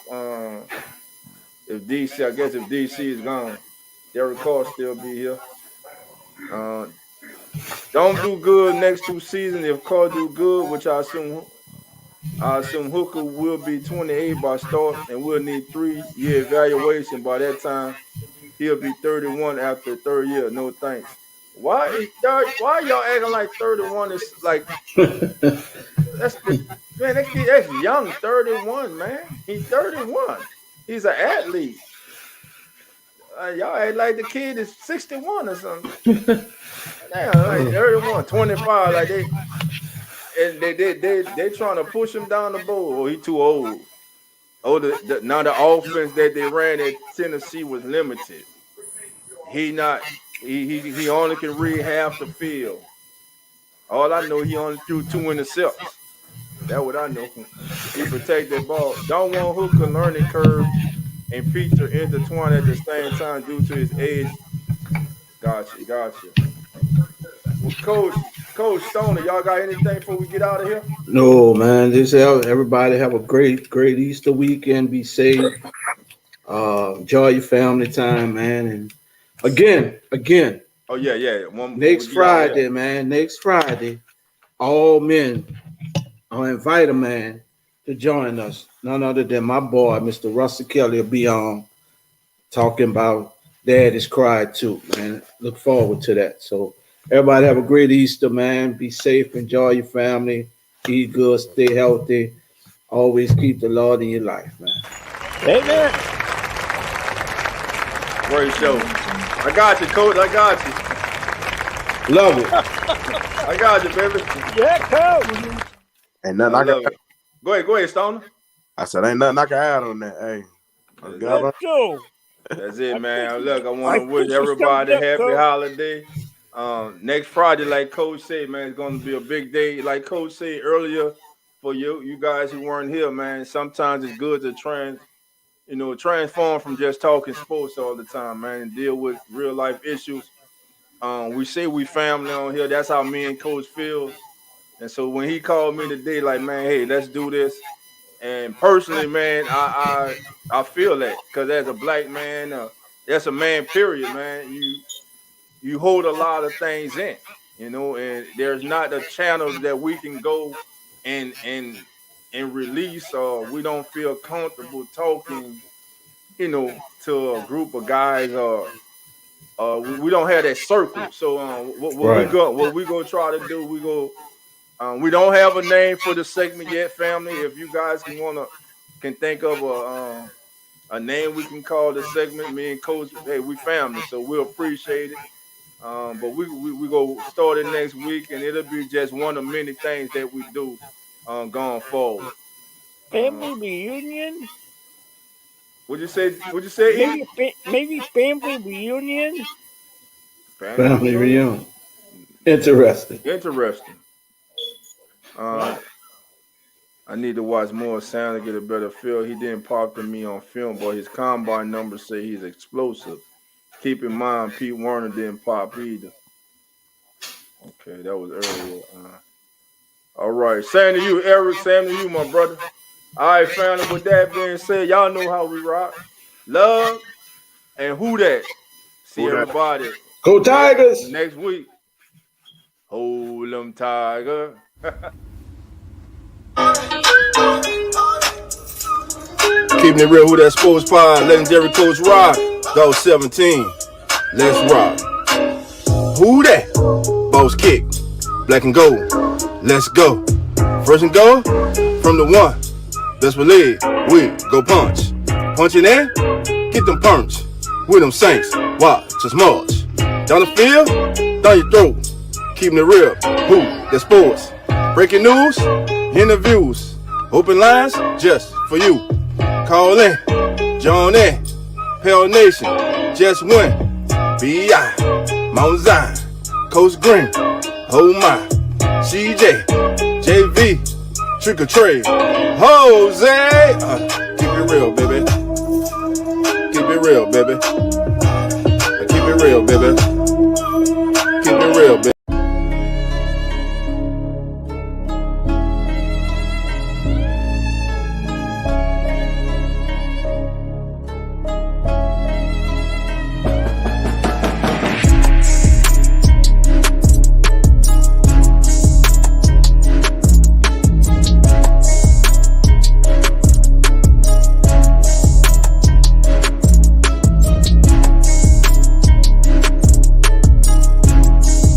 DC, I guess if DC is gone. Derek Carr still be here. Don't do good next 2 seasons. If Carr do good, which I assume Hooker will be 28 by start, and we'll need 3-year evaluation. By that time, he'll be 31 after the 3rd year. No thanks. Why y'all acting like 31 is like that's young 31, man. He's 31. He's an athlete. Y'all act like the kid is 61 or something. Damn, like 31, 25, like they trying to push him down the bowl. Oh, he too old. Now the offense that they ran at Tennessee was limited. He only can read half the field. All I know, he only threw 2 interceptions. That's what I know. He protect that ball. Don't want Hooker learning curve and feature intertwined at the same time due to his age. Gotcha. Well, Coach Stoner, y'all got anything before we get out of here? No, man. Just everybody have a great Easter weekend. Be safe. Enjoy your family time, man. And again. Oh yeah. Next Friday, man. Next Friday, all men. I'll invite a man to join us. None other than my boy, Mr. Russell Kelly, will be on talking about Daddy's Cry too, man. Look forward to that. So everybody have a great Easter, man. Be safe, enjoy your family, eat good, stay healthy. Always keep the Lord in your life, man. Amen. Great show. I got you, Coach. I got you. Love it. I got you, baby. Yeah, Coach. Ain't nothing I can. Go ahead, Stoner. I said, ain't nothing I can add on that. Hey, Let's go. That's it, man. Look, I want to wish everybody a happy holiday. Next Friday, like Coach said, man, it's going to be a big day. Like Coach said earlier, for you guys who weren't here, man, sometimes it's good to transform from just talking sports all the time, man, and deal with real life issues. We say we family on here. That's how me and Coach feel. And so when he called me today, like, man, hey, let's do this. And personally, man, I feel that because as a black man, that's a man, period, man. You hold a lot of things in, and there's not the channels that we can go and release, or we don't feel comfortable talking, to a group of guys, or we don't have that circle. So what we gonna try to do, we don't have a name for the segment yet, family. If you guys can think of a name we can call the segment, me and Coach, hey, we family, so we'll appreciate it. But we go start it next week, and it'll be just one of many things that we do going forward. Family reunion. What'd you say? Maybe family reunion. Family reunion. Interesting. I need to watch more sound to get a better feel. He didn't pop to me on film, but his combine numbers say he's explosive. Keep in mind, Pete Werner didn't pop either. Okay, that was earlier. All right, same to you, Eric. Same to you, my brother. All right, family. With that being said, y'all know how we rock. Love and who that. See everybody. Go Tigers. Next week. Oh. Hold them, Tiger. Keeping it real, who that sports pod, legendary coach Rod, those 17. Let's rock. Who that? Boss kick, black and gold. Let's go. First and goal from the one. Best believe we go punch. Punching in, get them punch. With them Saints, watch us march. Down the field, down your throat. Keeping it real, who that sports. Breaking news, interviews, open lines just for you. Call in, join in, Pale Nation, just win. B.I., Mount Zion, Coach Green, oh my, CJ, JV, Trick or Trade, Jose. Keep it real, baby. Keep it real, baby. Keep it real, baby.